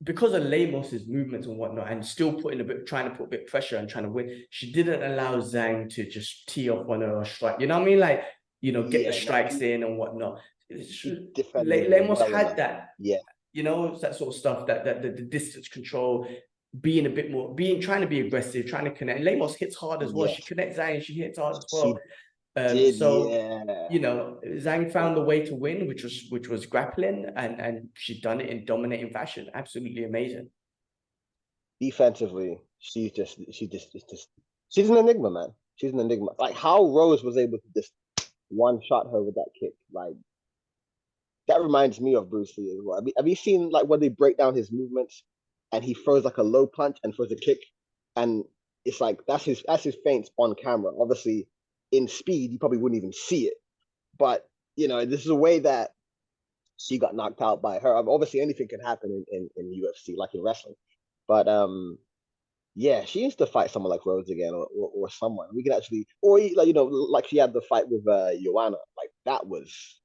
because of Lemos's movements and whatnot, and still trying to put a bit of pressure and trying to win. She didn't allow Zhang to just tee off on her or strike. You know what I mean? Like, you know, get the Yeah, no, strikes in and whatnot. she defended Lemos well had enough. that. Yeah, You know, it's that sort of stuff, that the distance control, being a bit more, trying to be aggressive, trying to connect. Lemos hits hard as well. She yes, connects Zhang, she hits hard as she well. did. So Yeah, you know, Zhang found the way to win, which was grappling, and she done it in dominating fashion. Absolutely amazing. defensively, she's an enigma, man. She's an enigma. Like how Rose was able to just one shot her with that kick, like that reminds me of Bruce Lee as well. Have you seen like when they break down his movements and he throws like a low punch and throws a kick, and it's like that's his feints on camera. Obviously, in speed, you probably wouldn't even see it, but this is a way that she got knocked out by her. Obviously, anything can happen in UFC, like in wrestling, but yeah, she needs to fight someone like Rhodes again, or someone we can actually, or like like she had the fight with Joanna, like that was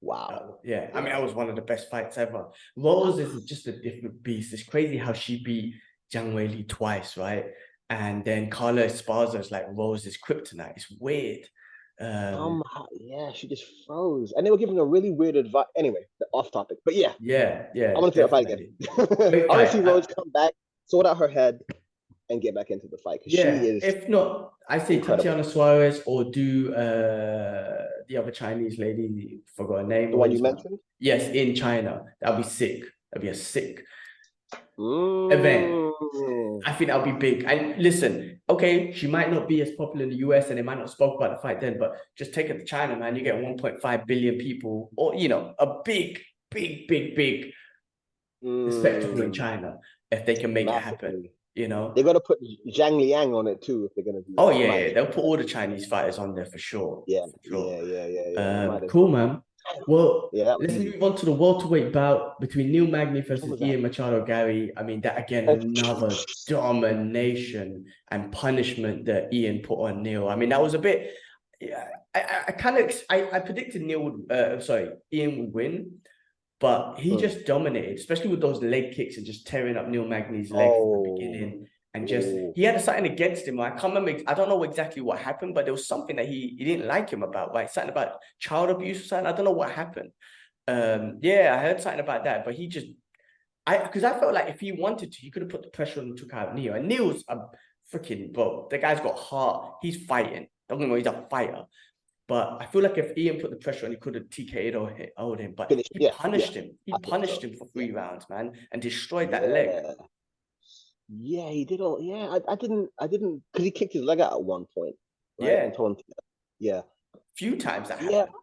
wow. Yeah, I You mean, that know, was one of the best fights ever. Rose is just a different beast. It's crazy how she beat Zhang Weili twice, right? And then Carla Esparza is like Rose's kryptonite. It's weird. somehow, yeah, she just froze, and they were giving a really weird advice. Anyway, off topic, but yeah, Yeah, I yeah, want to see that fight definitely. again. Great I want fight. to see Rose come back, sort out her head, and get back into the fight because she Yeah, is if not, I say incredible. Tatiana Suarez or do the other Chinese lady, forgot her name, The one you wins. mentioned. Yes, in China. That'll be sick. That'll be a sick event. Mm. I think that'll be big. And listen, okay, she might not be as popular in the US and they might not spoke about the fight then, but just take it to China, man. You get 1.5 billion people, or a big, big, big, big spectacle in Mm. China if they can make it happen, Massively. you know. They got to put Zhang Liang on it too if they're gonna do Oh that. yeah, Might yeah, as they'll well. put all the Chinese fighters on there for sure, Yeah, for sure. yeah, yeah, yeah, yeah. They might as Cool, well. man. Well, Yeah, that was let's easy. move on to the welterweight bout between Neil Magny Which one versus was that? Ian Machado Garry. I mean, that again, Oh, another domination and punishment that Ian put on Neil. I mean, that was a bit. Yeah, I kind of I predicted Ian would win, but he mm. just dominated, especially with those leg kicks and just tearing up Neil Magny's leg from the Oh, beginning. And just oh. he had something against him. I can't remember. I don't know exactly what happened, but there was something that he didn't like him about, right? Something about child abuse or something. I don't know what happened. Yeah, I heard something about that, but he just because I felt like if he wanted to, he could have put the pressure on and took out Neil. And Neil's a freaking bro. The guy's got heart. He's fighting. Don't get me wrong, he's a fighter. But I feel like if Ian put the pressure on, he could have TK'd or owed him. But Finished. he Yeah, yeah. punished him. He I think punished so. him for Yeah, 3 rounds, man, and destroyed that leg. yeah, yeah. He did all. Yeah, I didn't, because he kicked his leg out at one point, right? And Yeah, told him, yeah, few times that yeah. happened.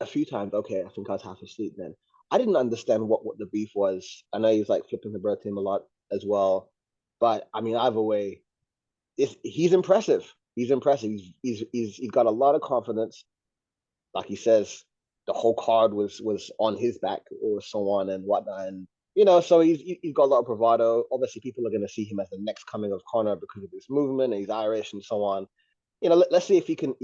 A few times. Okay, I think I was half asleep then. I didn't understand what the beef was. I know he was like flipping the bird to him a lot as well, but I mean, either way, he's impressive. He's impressive. He's got a lot of confidence. Like he says, the whole card was on his back or so on and whatnot. And so he's got a lot of bravado. Obviously, people are going to see him as the next coming of Conor because of his movement, and he's Irish and so on. Let's see if he can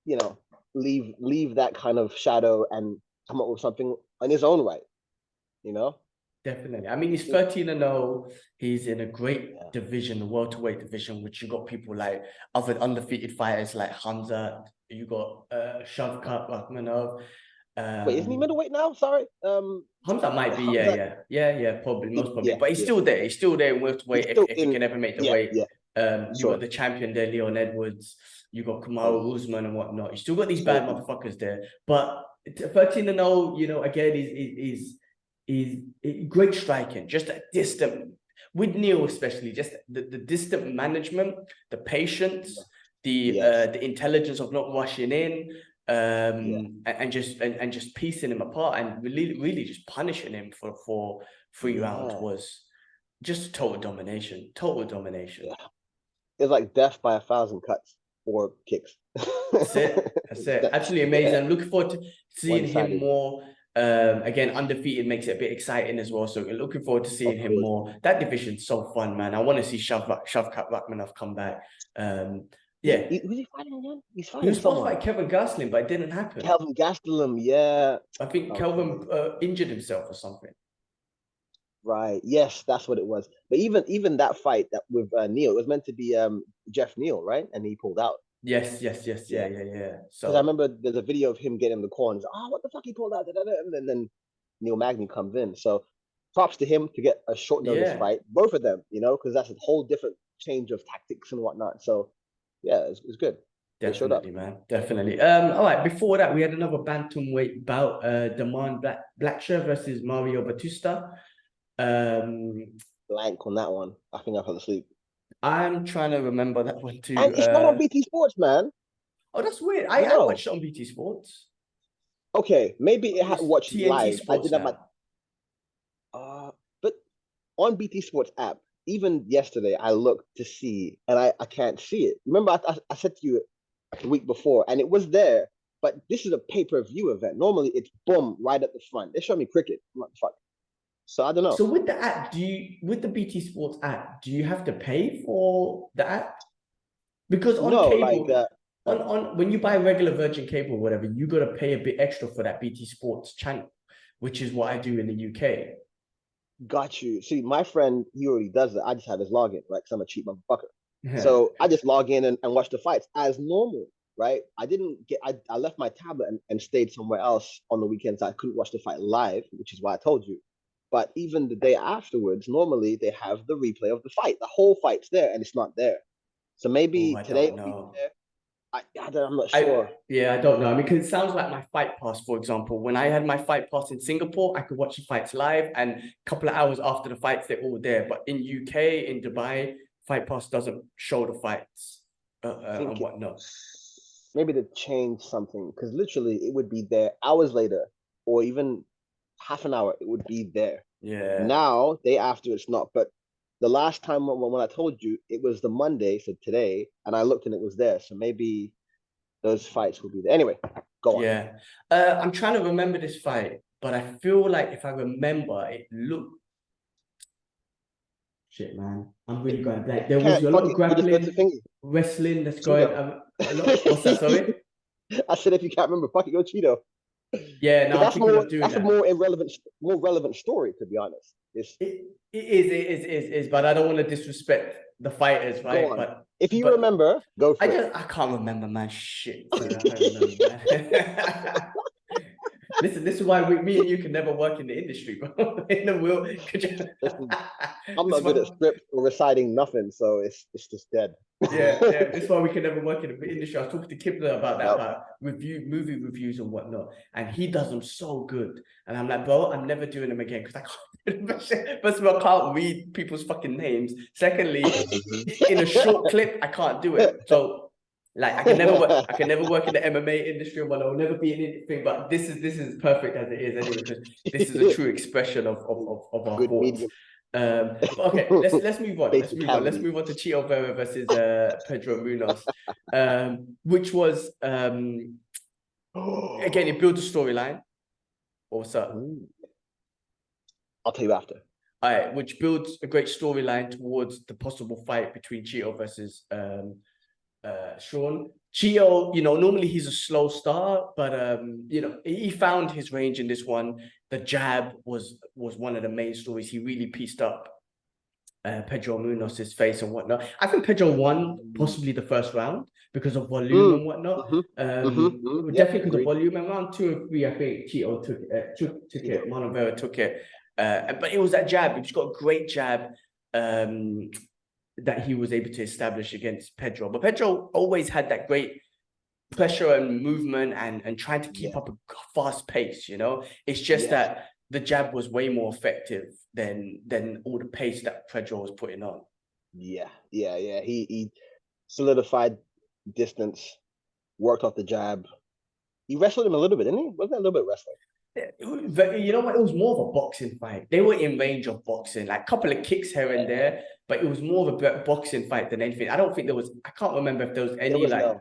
you know leave that kind of shadow and come up with something on his own right. You know. Definitely. I mean, he's 13-0. He's in a Yeah. great division, the welterweight division, which you got people like other undefeated fighters like Hamza. You got Shavkat Rakhmonov. Wait, isn't he Um, middleweight now? Sorry. Hamza might be, Hamza, probably, most probably, yeah, but he's yeah. still there. He's still there in He's welterweight still if he in. can ever make the Yeah, weight. yeah, You got sure. the champion there, Leon Edwards. You got Oh, Kamaru Usman and whatnot. You still got these bad so motherfuckers there. But 13-0, again, is great striking. Just a distant with Neil, especially just the distant management, the patience, yes, the intelligence of not rushing in, yeah, and just piecing him apart and really just punishing him for 3 rounds yeah, was just total domination. Total domination. yeah. It's like death by 1,000 cuts or kicks. That's it. That's it. Absolutely amazing. Yeah, I'm looking forward to seeing him one-sided, more. Again, undefeated makes it a bit exciting as well. So we're looking forward to seeing of him course. more. That division's so fun, man. I want to see Shavkat Rakhmonov come back. Yeah, Who's he fighting again? He's he was fighting supposed to someone. fight Kevin Gastelum, but it didn't happen. Kelvin Gastelum, yeah. I think Okay, Kelvin injured himself or something. right. Yes, that's what it was. But even that fight that with Neil, it was meant to be Jeff Neal, right? And he pulled out. Yes, Yeah. yeah. Because I So remember there's a video of him getting in the corner. He's like, oh, what the fuck he pulled out? And then Neil Magny comes in. So props to him to get a short notice yeah, fight. Both of them, because that's a whole different change of tactics and whatnot. So yeah, it's good. They showed up. definitely, man, definitely. All right. Before that, we had another bantamweight bout. Demand Blacksher versus Mario Batista. Um, Blank on that one. I think I fell asleep. I'm trying to remember that one too. And it's not on BT Sports, man. Oh, that's weird. I I know. watched it on BT Sports. Okay, maybe it had It's watched TNT live. I Sports didn't have my now. but on BT Sports app, even yesterday I looked to see and I can't see it. Remember I said to you the week before, and it was there, but this is a pay-per-view event. Normally it's boom right at the front. They show me cricket. What the fuck? So I don't know. So with the app, with the BT Sports app, do you have to pay for the app? Because on No, like cable, uh, on when you buy regular Virgin cable, whatever, you got to pay a bit extra for that BT Sports channel, which is what I do in the UK. got you. See, my friend, he already does it. I just have his login, right? Because I'm a cheap motherfucker. Yeah. So I just log in and watch the fights as normal, right? I didn't get I left my tablet and stayed somewhere else on the weekends. I couldn't watch the fight live, which is why I told you. But even the day afterwards, normally they have the replay of the fight. The whole fight's there and it's not there. So Oh, maybe I today don't it'll be know. there. I'm not sure. I don't know. I mean, because it sounds like my fight pass, for example. When I had my fight pass in Singapore, I could watch the fights live, and a couple of hours after the fights, they're all there. But in UK, in Dubai, fight pass doesn't show the fights I and think whatnot. maybe to change something because literally it would be there hours later or even half an hour, it would be there. Yeah, Now, day after, it's not. But the last time when I told you, it was the Monday, so today, and I looked and it was there. So maybe those fights will be there. Anyway, go on. yeah. I'm trying to remember this fight, but I feel like if I remember, it looked shit, man. I'm really going blank. There was Can't a lot fuck of it. We just go to grappling, thingy. wrestling that's going. Cheeto. A lot. What's that? Sorry. I said if you can't remember, fuck it, go Cheeto. Yeah, But no, I'm thinking of doing that's a that. more relevant story, to be honest. It's It is, but I don't want to disrespect the fighters, go right? on. If you But remember, go for it. I can't remember, man. Shit, man. I can't remember, man. Listen, this is why me and you can never work in the industry, bro. In the will, could you? Listen, I'm This is not good why, at script or reciting nothing, so it's just dead. yeah. This is why we can never work in the industry. I was talking to Kibler about that, Yep. about movie reviews and whatnot, and he does them so good. And I'm like, bro, I'm never doing them again because I can't. First of all, I can't read people's fucking names. Secondly, in a short clip, I can't do it. So, like, I can never work in the MMA industry, or I'll never be in anything. But this is perfect as it is anyway, because this is a true expression of our Good thoughts. medium. But okay, let's move on. Let's move on. Let's Basicality. move on to Chito Vera versus Pedro Munhoz, which was again, it builds a storyline. What's up? I'll tell you after. All right, which builds a great storyline towards the possible fight between Chito versus Sean. Chito, normally he's a slow start, but he found his range in this one. The jab was one of the main stories. He really pieced up Pedro Munhoz's face and whatnot. I think Pedro won possibly the first round because of volume and whatnot. Yep, Definitely because of agreed. volume. And round 2 and 3, I think Cheeto took it. Marlon Vera took it. But it was that jab. He's got a great jab that he was able to establish against Pedro. But Pedro always had that great pressure and movement and trying to keep up a fast pace, you know. It's just that the jab was way more effective than all the pace that Pedro was putting on. Yeah. He solidified distance, worked off the jab. He wrestled him a little bit, didn't he? Wasn't that a little bit wrestling? You know what? It was more of a boxing fight. They were in range of boxing, like a couple of kicks here and there, but it was more of a boxing fight than anything. I don't think there was. I can't remember if there was any different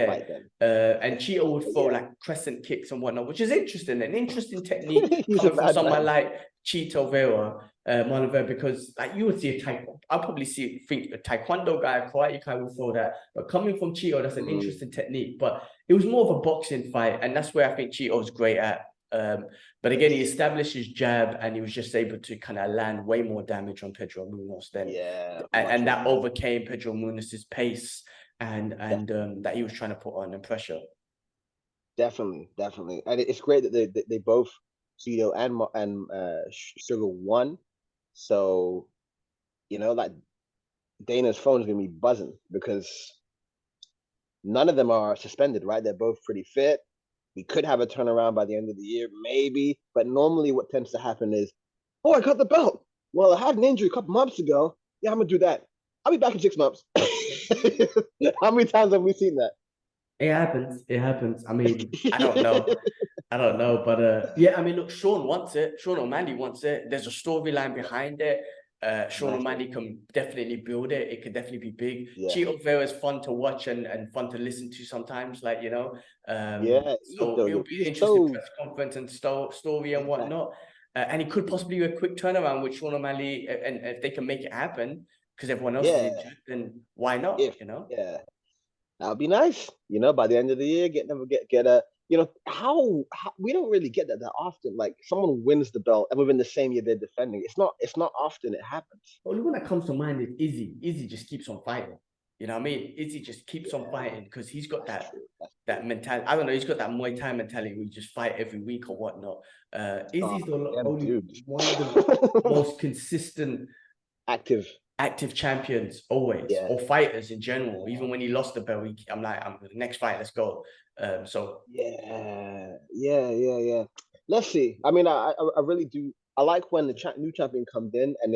fight then. And Cheeto would throw like crescent kicks and whatnot, which is interesting. An interesting technique He's coming a from someone man. like Cheeto Vera, Marlon Vera, because like you would see I'll probably think a taekwondo guy, a karate guy will throw that. But coming from Cheeto, that's an interesting technique. But it was more of a boxing fight, and that's where I think Cheeto's great at. But again, he established his jab, and he was just able to kind of land way more damage on Pedro Munhoz then. And that overcame Pedro Munhoz's pace and that he was trying to put on and pressure. Definitely. And it's great that they both, Cheeto and Sugar, won. So, you know, like Dana's phone is gonna be buzzing because none of them are suspended, right? They're both pretty fit. We could have a turnaround by the end of the year, maybe. But normally what tends to happen is, oh, I got the belt. Well, I had an injury a couple months ago. Yeah, I'm going to do that. I'll be back in 6 months. How many times have we seen that? It happens. I mean, I don't know. But yeah, I mean, look, Sean wants it. Sean O'Malley wants it. There's a storyline behind it. Sean O'Malley can definitely build it. It could definitely be big. Cheeto Vera is fun to watch and fun to listen to sometimes, like, you know. So it'll be an interesting press conference and story and whatnot. And it could possibly be a quick turnaround with Sean O'Malley, and if they can make it happen, because everyone else is injured, then why not? You know? Yeah. That would be nice. You know, by the end of the year, get a, you know, how we don't really get that often. Like someone wins the belt and within the same year they're defending. It's not often it happens. Well, the one that comes to mind is Izzy. Izzy just keeps on fighting. You know what I mean? Izzy just keeps on fighting because he's got that mentality. I don't know. He's got that Muay Thai mentality where you just fight every week or whatnot. Izzy's only one of the most consistent, active champions always, or fighters in general. Even when he lost the belt, I'm like, the next fight, let's go. So yeah. Let's see. I mean, I really do. I like when the new champion comes in and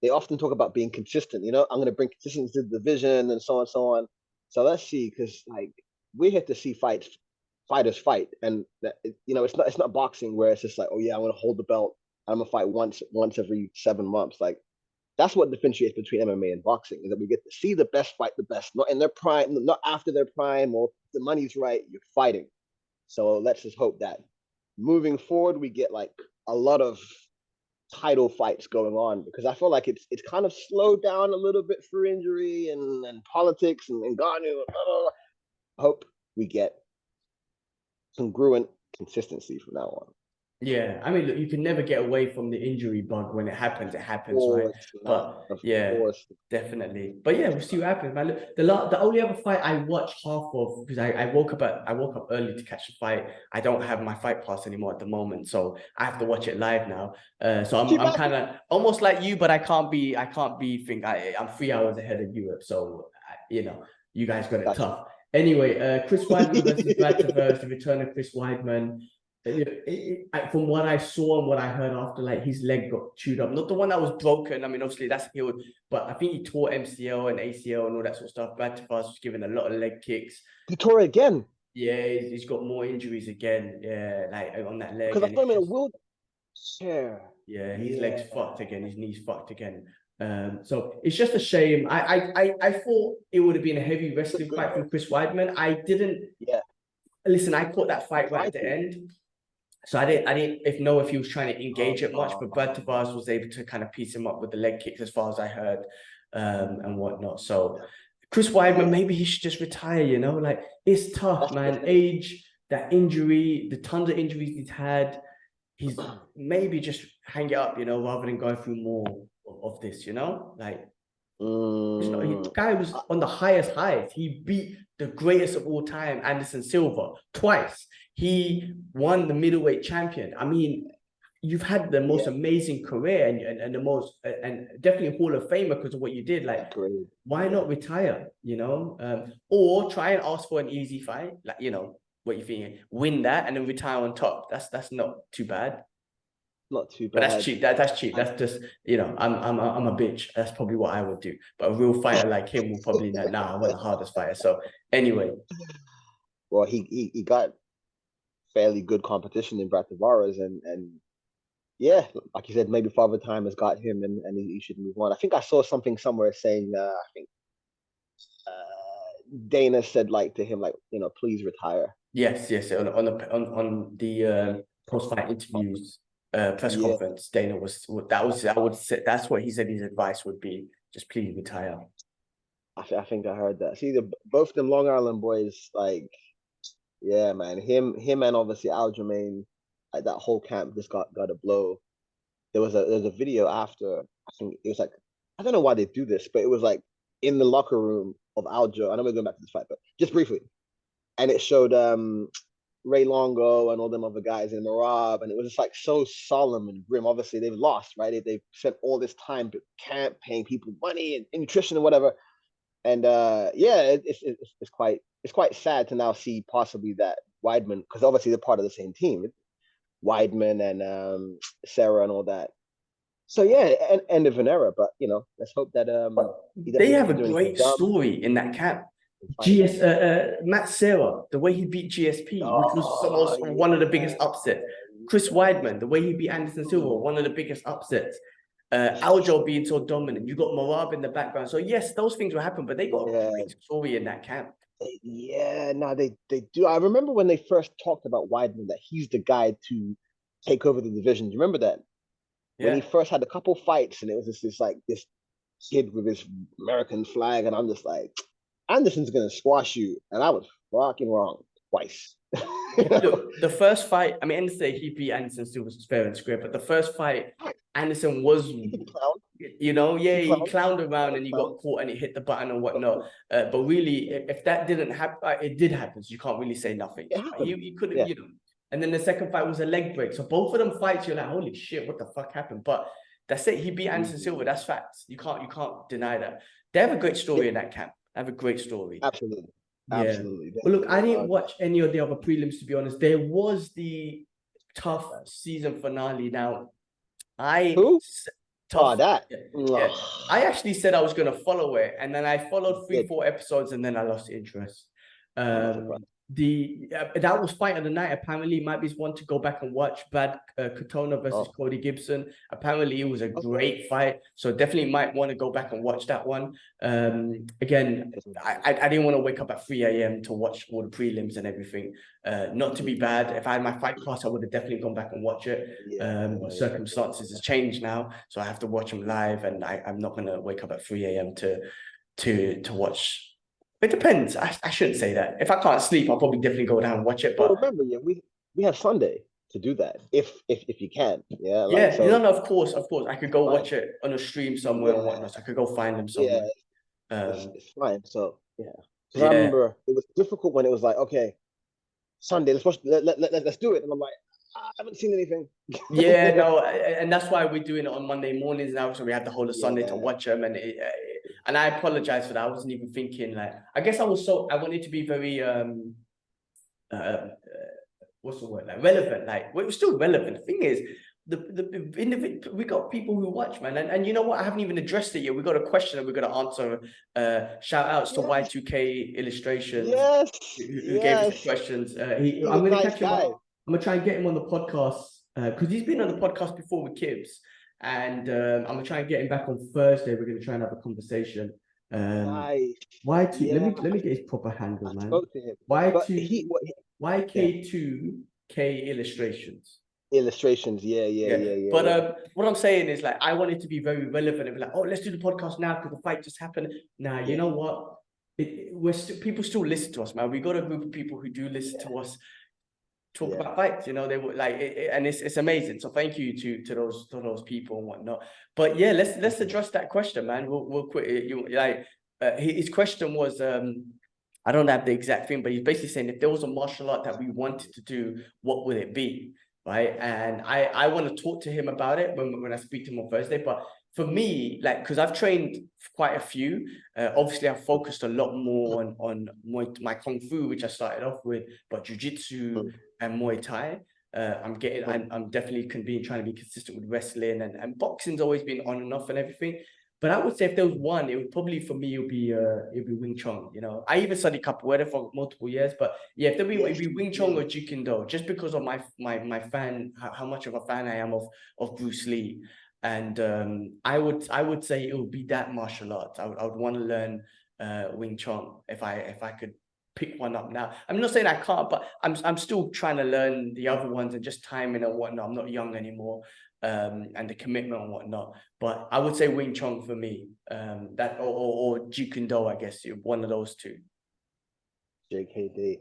they often talk about being consistent. You know, I'm going to bring consistency to the division and so on and so on. So let's see, because like we're here to see fighters fight, and that, you know, it's not boxing where it's just like, oh yeah, I'm going to hold the belt. I'm going to fight once every 7 months. Like that's what differentiates between MMA and boxing, is that we get to see the best fight the best, not in their prime, not after their prime, or the money's right, you're fighting. So let's just hope that moving forward, we get like a lot of title fights going on, because I feel like it's kind of slowed down a little bit for injury and politics and Garny. Hope we get congruent consistency from now on. Yeah, I mean, look, you can never get away from the injury bug. When it happens, right? But yeah, definitely. But yeah, we'll see what happens, man. Look, the only other fight I watched half of, because I woke up early to catch the fight. I don't have my fight pass anymore at the moment, so I have to watch it live now. So I'm kind of almost like you, but I can't be. I'm 3 hours ahead of Europe, so you know, you guys got it tough. Anyway, Chris Weidman versus Tavares, the return of Chris Weidman. From what I saw and what I heard after, like his leg got chewed up. Not the one that was broken. I mean, obviously that's healed, but I think he tore MCL and ACL and all that sort of stuff. Tavares was given a lot of leg kicks. He tore it again. Yeah, he's got more injuries again. Yeah, like on that leg. Because I thought in a wheelchair. Yeah, his legs fucked again. His knees fucked again. So it's just a shame. I thought it would have been a heavy wrestling fight from Chris Weidman. I didn't. Yeah. Listen, I caught that fight right at the end. So I didn't know if he was trying to engage it much, but Tavares was able to kind of piece him up with the leg kicks, as far as I heard, and whatnot. So Chris Weidman, maybe he should just retire, you know? Like, it's tough, man. Age, that injury, the tons of injuries he's had, he's maybe just hang it up, you know, rather than going through more of this, you know, like. Mm. The guy was on the highest highs. He beat the greatest of all time, Anderson Silva, twice. He won the middleweight champion. I mean, you've had the most amazing career and the most and definitely Hall of Famer because of what you did. Like, why not retire? You know, or try and ask for an easy fight. Like, you know, what you're thinking, win that and then retire on top. That's not too bad. Not too But bad. that's cheap. That's cheap. That's just, you know, I'm a bitch. That's probably what I would do. But a real fighter like him will probably know, nah, I want the hardest fighter. So anyway. Well, he got fairly good competition in Brad Tavares, and yeah, like you said, maybe Father Time has got him, and he should move on. I think I saw something somewhere saying, I think Dana said like to him, like, you know, please retire. Yes, on the post fight interviews, press conference, Dana I would say that's what he said his advice would be. Just please retire. I think I heard that. See, both them Long Island boys, like, yeah, man, him and obviously Aljamin, like that whole camp just got a blow. There was a video after, I think it was like, I don't know why they do this, but it was like in the locker room of Aljo. I know we're going back to this fight, but just briefly. And it showed Ray Longo and all them other guys in Marab, and it was just like so solemn and grim. Obviously, they've lost, right? They've spent all this time to camp, paying people money and nutrition and whatever. And yeah, it's quite sad to now see possibly that Weidman, because obviously they're part of the same team, Weidman and Sarah and all that. So yeah, end of an era. But you know, let's hope that they have a great story in that camp. Matt Serra, the way he beat GSP, which was one of the biggest upsets. Chris Weidman, the way he beat Anderson Silva, one of the biggest upsets. Aljo being so dominant. You got Marab in the background. So yes, those things will happen, but they got a great story in that camp. Yeah, no, they do. I remember when they first talked about Weidman that he's the guy to take over the division. Do you remember that? When he first had a couple fights and it was this kid with his American flag, and I'm just like, Anderson's gonna squash you, and I was fucking wrong twice. Look, the first fight, I mean, end of the day, he beat Anderson still was fair and square, but the first fight, Anderson was, you know, he clowned around and he got caught and he hit the button and whatnot. But really, if that didn't happen, it did happen. So you can't really say nothing. He could have, you know. And then the second fight was a leg break. So both of them fights, you're like, holy shit, what the fuck happened? But that's it. He beat Anderson Silva. That's facts. You can't deny that. They have a great story in that camp. They have a great story. Absolutely. Yeah. Absolutely. But look, I didn't watch any of the other prelims, to be honest. There was the tough season finale. Now, I actually said I was going to follow it, and then I followed 3-4 episodes, and then I lost interest. That was fight of the night. Apparently, it might be one to go back and watch. Brad Katona versus Cody Gibson. Apparently, it was a great fight, so definitely might want to go back and watch that one. Again, I didn't want to wake up at 3 a.m. to watch all the prelims and everything. Not to be bad. If I had my fight pass, I would have definitely gone back and watch it. Circumstances has changed now, so I have to watch them live, and I'm not going to wake up at 3 a.m. to watch. It depends. I shouldn't say that. If I can't sleep, I'll probably definitely go down and watch it. But remember, we have Sunday to do that if you can. Yeah. Like, no, of course. I could go watch it on a stream somewhere and whatnot. So I could go find them somewhere. It's fine. So because I remember it was difficult when it was like, okay, Sunday, let's do it, and I'm like, I haven't seen anything. And that's why we're doing it on Monday mornings now, so we have the whole of Sunday to watch them. And I apologize for that. I wasn't even thinking, like, I guess I wanted to be very what's the word, like, relevant. Like, well, it was still relevant. The thing is, we got people who watch, man, and you know what? I haven't even addressed it yet. We got a question that we're gonna answer. Shout outs to Y2K Illustrations, who gave us the questions. I'm gonna catch him up. I'm gonna try and get him on the podcast because he's been on the podcast before with Kibbs, and I'm gonna try and get him back on Thursday. We're gonna try and have a conversation. Nice. Y2, let me get his proper handle, man. YK2K Illustrations. But what I'm saying is, like, I want it to be very relevant and be like, oh, let's do the podcast now because the fight just happened. Now, you know what? People still listen to us, man. We got a group of people who do listen to us. talk Yeah. about fights. You know, they would like and it's amazing. So thank you to those people and whatnot. But yeah, let's address that question, man. We'll quit it. You like his question was I don't have the exact thing, but he's basically saying if there was a martial art that we wanted to do, what would it be? Right. And I want to talk to him about it when I speak to him on Thursday. But for me, like, because I've trained quite a few, obviously I've focused a lot more on my Kung Fu, which I started off with, but Jiu-Jitsu and Muay Thai. I'm definitely trying to be consistent with wrestling and boxing's always been on and off and everything. But I would say if there was one, it would probably for me it'd be Wing Chun. You know, I even studied capoeira for multiple years, but yeah, if there be it'd be Wing Chun or Jeet Kune Do, just because of my fan, how much of a fan I am of Bruce Lee. And I would say it would be that martial art. I would want to learn Wing Chun if I could pick one up now. I'm not saying I can't, but I'm still trying to learn the other ones and just timing and whatnot. I'm not young anymore, and the commitment and whatnot. But I would say Wing Chun for me, that or Jeet Kune Do, I guess one of those two. JKD.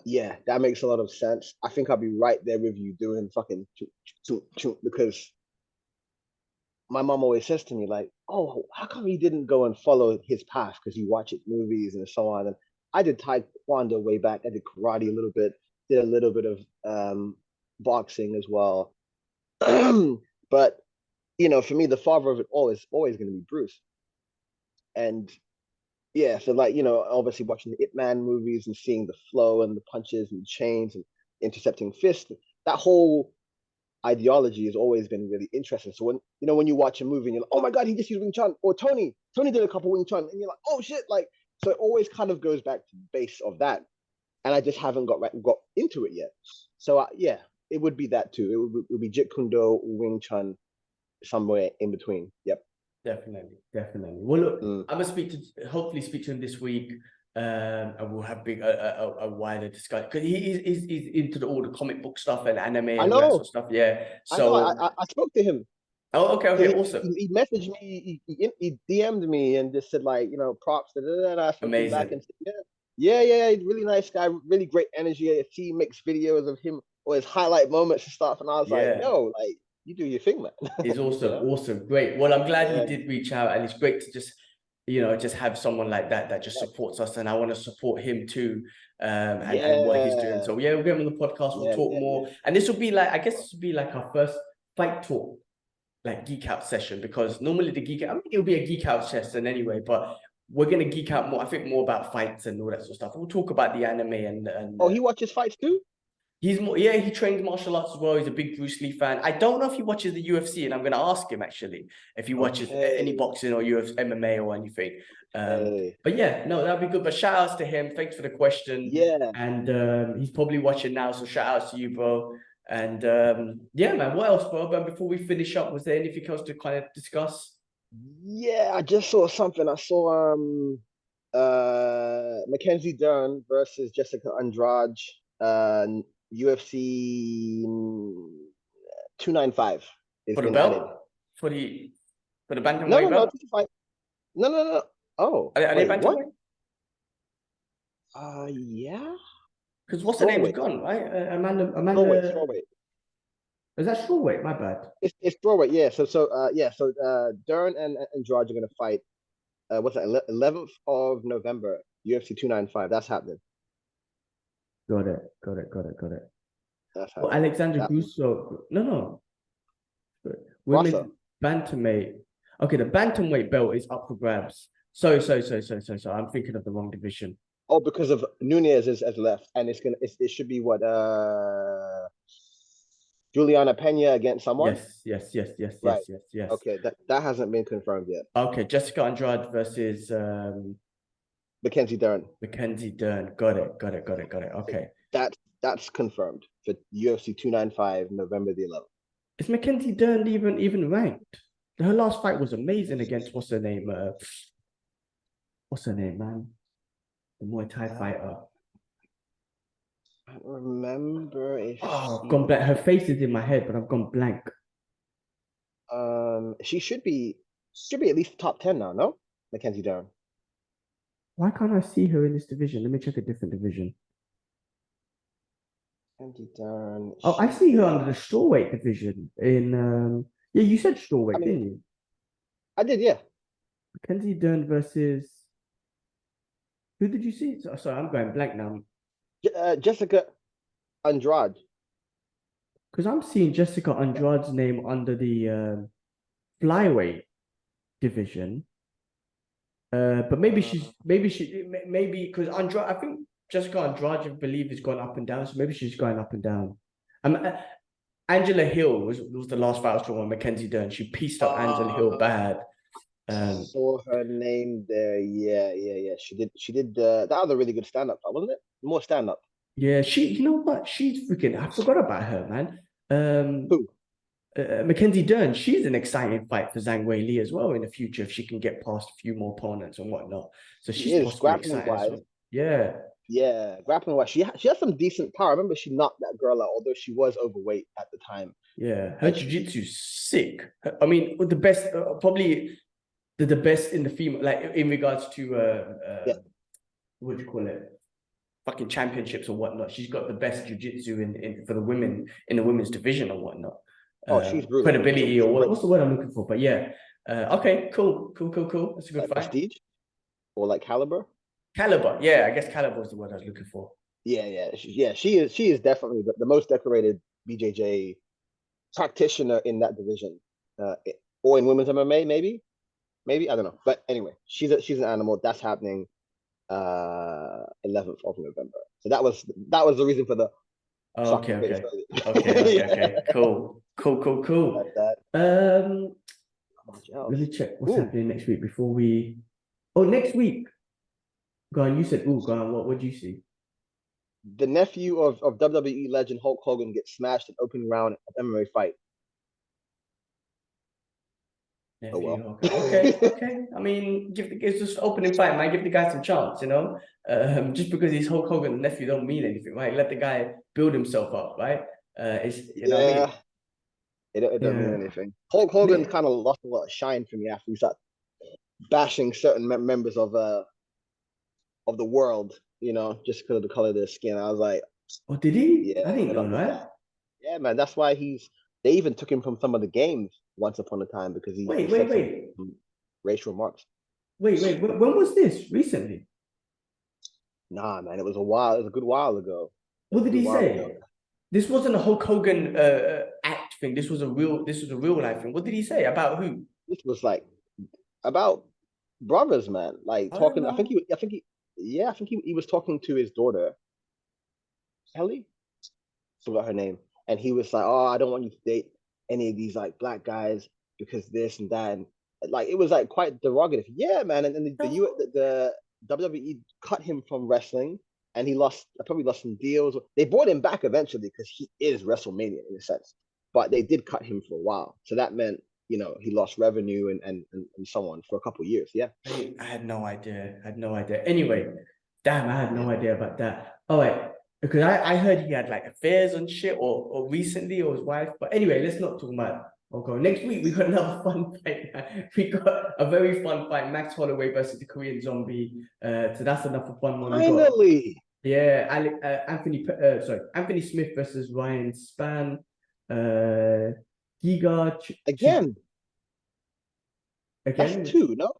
Yeah, that makes a lot of sense. I think I'll be right there with you doing fucking because my mom always says to me like, "Oh, how come he didn't go and follow his path? Because you watch it movies and so on." And I did Taekwondo way back. I did karate a little bit. Did a little bit of boxing as well. But you know, for me, the father of it all is always going to be Bruce. And yeah, so like, you know, obviously watching the Ip Man movies and seeing the flow and the punches and chains and intercepting fists, that whole ideology has always been really interesting. So when you know when you watch a movie and you're like, oh my god, he just used Wing Chun, or Tony did a couple Wing Chun, and you're like, oh shit, like so it always kind of goes back to the base of that, and I just haven't got into it yet. So yeah, it would be that too. It would be Jeet Kune Do, Wing Chun, somewhere in between. Yep. Definitely. Well, look, I'm gonna hopefully speak to him this week. And we'll have a wider discussion because he's into all the comic book stuff and anime and all that sort of stuff. Yeah. So I know. I spoke to him. Oh, okay, awesome. He messaged me, he DM'd me and just said like, you know, props. And I spoke to him back and said, yeah, really nice guy, really great energy. If he makes videos of him or his highlight moments and stuff, and I was like, yo, like you do your thing, man. He's awesome, awesome, great. Well, I'm glad he did reach out, and it's great to just have someone like that just supports us, and I want to support him too, and what he's doing. So yeah, we'll get him on the podcast. We'll talk more, and this will be like, I guess this will be like our first fight talk, like geek out session, because normally the geek out, I mean, it'll be a geek out session anyway, but we're gonna geek out more. I think more about fights and all that sort of stuff. We'll talk about the anime and oh, he watches fights too. He's more, yeah, he trains martial arts as well. He's a big Bruce Lee fan. I don't know if he watches the UFC, and I'm going to ask him actually if he watches any boxing or UFC, MMA or anything. But yeah, no, that'd be good. But shout outs to him. Thanks for the question. Yeah. And he's probably watching now, so shout outs to you, bro. And yeah, man, what else, bro? But before we finish up, was there anything else to kind of discuss? Yeah, I just saw something. I saw Mackenzie Dern versus Jessica Andrade. UFC 295 for the belt added. for the bantamweight belt. No. Oh, are they bantamweight? Yeah. Because what's the name's gone, right? Amanda. Strawweight. Is that strawweight? My bad. It's strawweight. Yeah. So Dern and Andrade are gonna fight. What's that? 11th of November. UFC 295. That's happening. Got it. Well, Alexander Gusso. No. Women's bantamweight. Okay, the bantamweight belt is up for grabs. So I'm thinking of the wrong division. Oh, because of Nunez has left, and it should be what Juliana Pena against someone. Yes. Okay, that hasn't been confirmed yet. Okay, Jessica Andrade versus Mackenzie Dern. Got it. Okay. That's confirmed for UFC 295, November the 11th. Is Mackenzie Dern even ranked? Her last fight was amazing against what's her name, man? The Muay Thai fighter. I don't remember if I've gone blank. Her face is in my head, but I've gone blank. She should be at least top 10 now, no? Mackenzie Dern. Why can't I see her in this division? Let me check a different division. Mackenzie Dern. Oh, I see her under the strawweight division in yeah, you said I strawweight, mean, didn't you? I did, yeah. Mackenzie Dern versus who did you see? Sorry, I'm going blank now. Jessica Andrade. Because I'm seeing Jessica Andrade's name under the flyweight division. But maybe because Andrade, I think Jessica Andrade, I believe, has gone up and down. So maybe she's going up and down. Angela Hill was the last fight I was talking about. Mackenzie Dern. She pieced up Angela Hill bad. Saw her name there. Yeah. She did. That was a really good stand-up fight, wasn't it? More stand-up. Yeah, you know what? She's freaking. I forgot about her, man. Who? Mackenzie Dern. She's an exciting fight for Zhang Weili as well in the future if she can get past a few more opponents and whatnot. So She she's is possibly grappling exciting as wise. well. Yeah. Yeah, grappling wise. She has some decent power. I remember she knocked that girl out, although she was overweight at the time. Yeah, her jiu-jitsu's sick. I mean, the best, probably the best in the female, like in regards to what do you call it? Fucking championships or whatnot. She's got the best jiu-jitsu in for the women in the women's division or whatnot. Oh, she's brutal. Credibility or what's the word I'm looking for? But yeah. Okay, cool. That's a good like fight. Prestige or like caliber. Caliber, yeah, I guess caliber is the word I was looking for. Yeah. She is definitely the most decorated BJJ practitioner in that division, or in women's MMA, maybe I don't know. But anyway, she's an animal. That's happening 11th of November. So that was the reason for the. Okay. Cool. Like that. Let me check what's happening next week before we. Oh, next week. Go on. You said, go on. What do you see? The nephew of WWE legend Hulk Hogan gets smashed in opening round of MMA fight. Oh well. Okay. I mean, it's just opening fight, man. Give the guy some chance, you know. Just because he's Hulk Hogan's nephew don't mean anything, right? Let the guy build himself up, right? It's you know what I mean. It don't mean anything. Hulk Hogan kind of lost a lot of shine for me after he started bashing certain members of the world, you know, just because of the color of their skin. I was like, oh, did he? Yeah, I didn't know that. Yeah, man. That's why they even took him from some of the games once upon a time because he wait. Racial remarks. Wait. When was this? Recently? Nah, man. It was a good while ago. What did he say? This wasn't a Hulk Hogan act thing. This was a real life thing. What did he say about who? This was like about brothers, man. Like talking. I think he was talking to his daughter, Kelly. Forgot her name, and he was like, "Oh, I don't want you to date any of these like black guys because this and that." And like it was like quite derogative. Yeah, man. And the WWE cut him from wrestling, and he probably lost some deals. They brought him back eventually because he is WrestleMania in a sense, but they did cut him for a while. So that meant he lost revenue and so on for a couple of years. Yeah, I had no idea. Anyway, damn, I had no idea about that. All right. Because I heard he had like affairs and shit or recently or his wife. But anyway, let's not talk about okay. Next week we got another fun fight. We got a very fun fight. Max Holloway versus the Korean Zombie. So that's enough of fun one. Finally. Anthony Smith versus Ryan Spann. Giga again. That's two, no?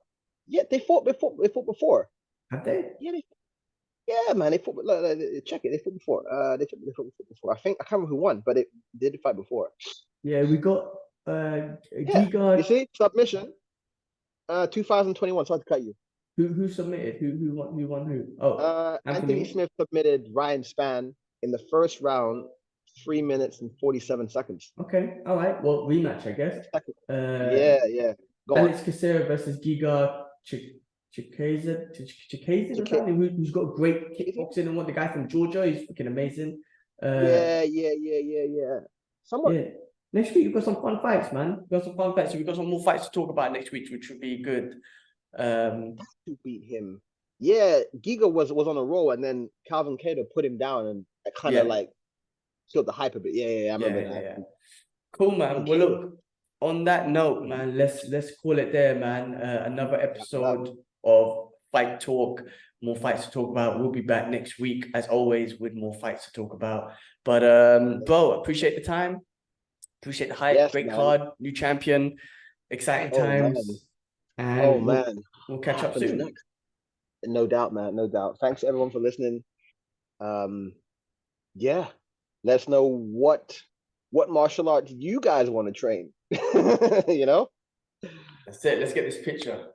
Yeah, they fought before. Have they? Yeah, man, they fought. Check it. They fought before. They fought before. I can't remember who won, but they did fight before. Yeah, we got Giga. You see, submission. 2021. Sorry to cut you. Who submitted? Who won? Who? Oh, Anthony Smith submitted Ryan Spann in the first round, 3 minutes and 47 seconds. Okay, all right. Well, rematch, I guess. Yeah. Go Alex Casera versus Giga Chikadze, who's got great kickboxing and the guy from Georgia. He's freaking amazing. Yeah. Somewhat. Yeah. Next week we've got some fun fights, man. We've got some fun fights. So we've got some more fights to talk about next week, which would be good. To beat him. Yeah, Giga was on a roll, and then Calvin Kattar put him down, and kind of like killed the hype a bit. Yeah, I remember that. Yeah. Cool, man. Okay. Well, look. On that note, man, let's call it there, man. Another episode of Fight Talk more fights to talk about. We'll be back next week, as always, with more fights to talk about. But bro, appreciate the time. Appreciate the hype. Yes, Great man. card, new champion, exciting Oh man. times. Oh And man. we'll What catch up happens soon. next? No doubt, man. No doubt. Thanks everyone for listening. Yeah. Let us know what martial arts you guys want to train. You know? That's it. Let's get this picture.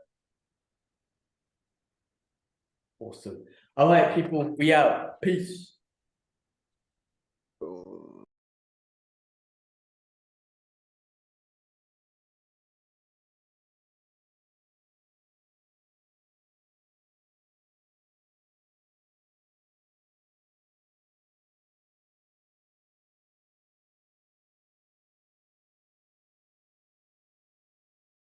Awesome. All right, people. We out. Peace.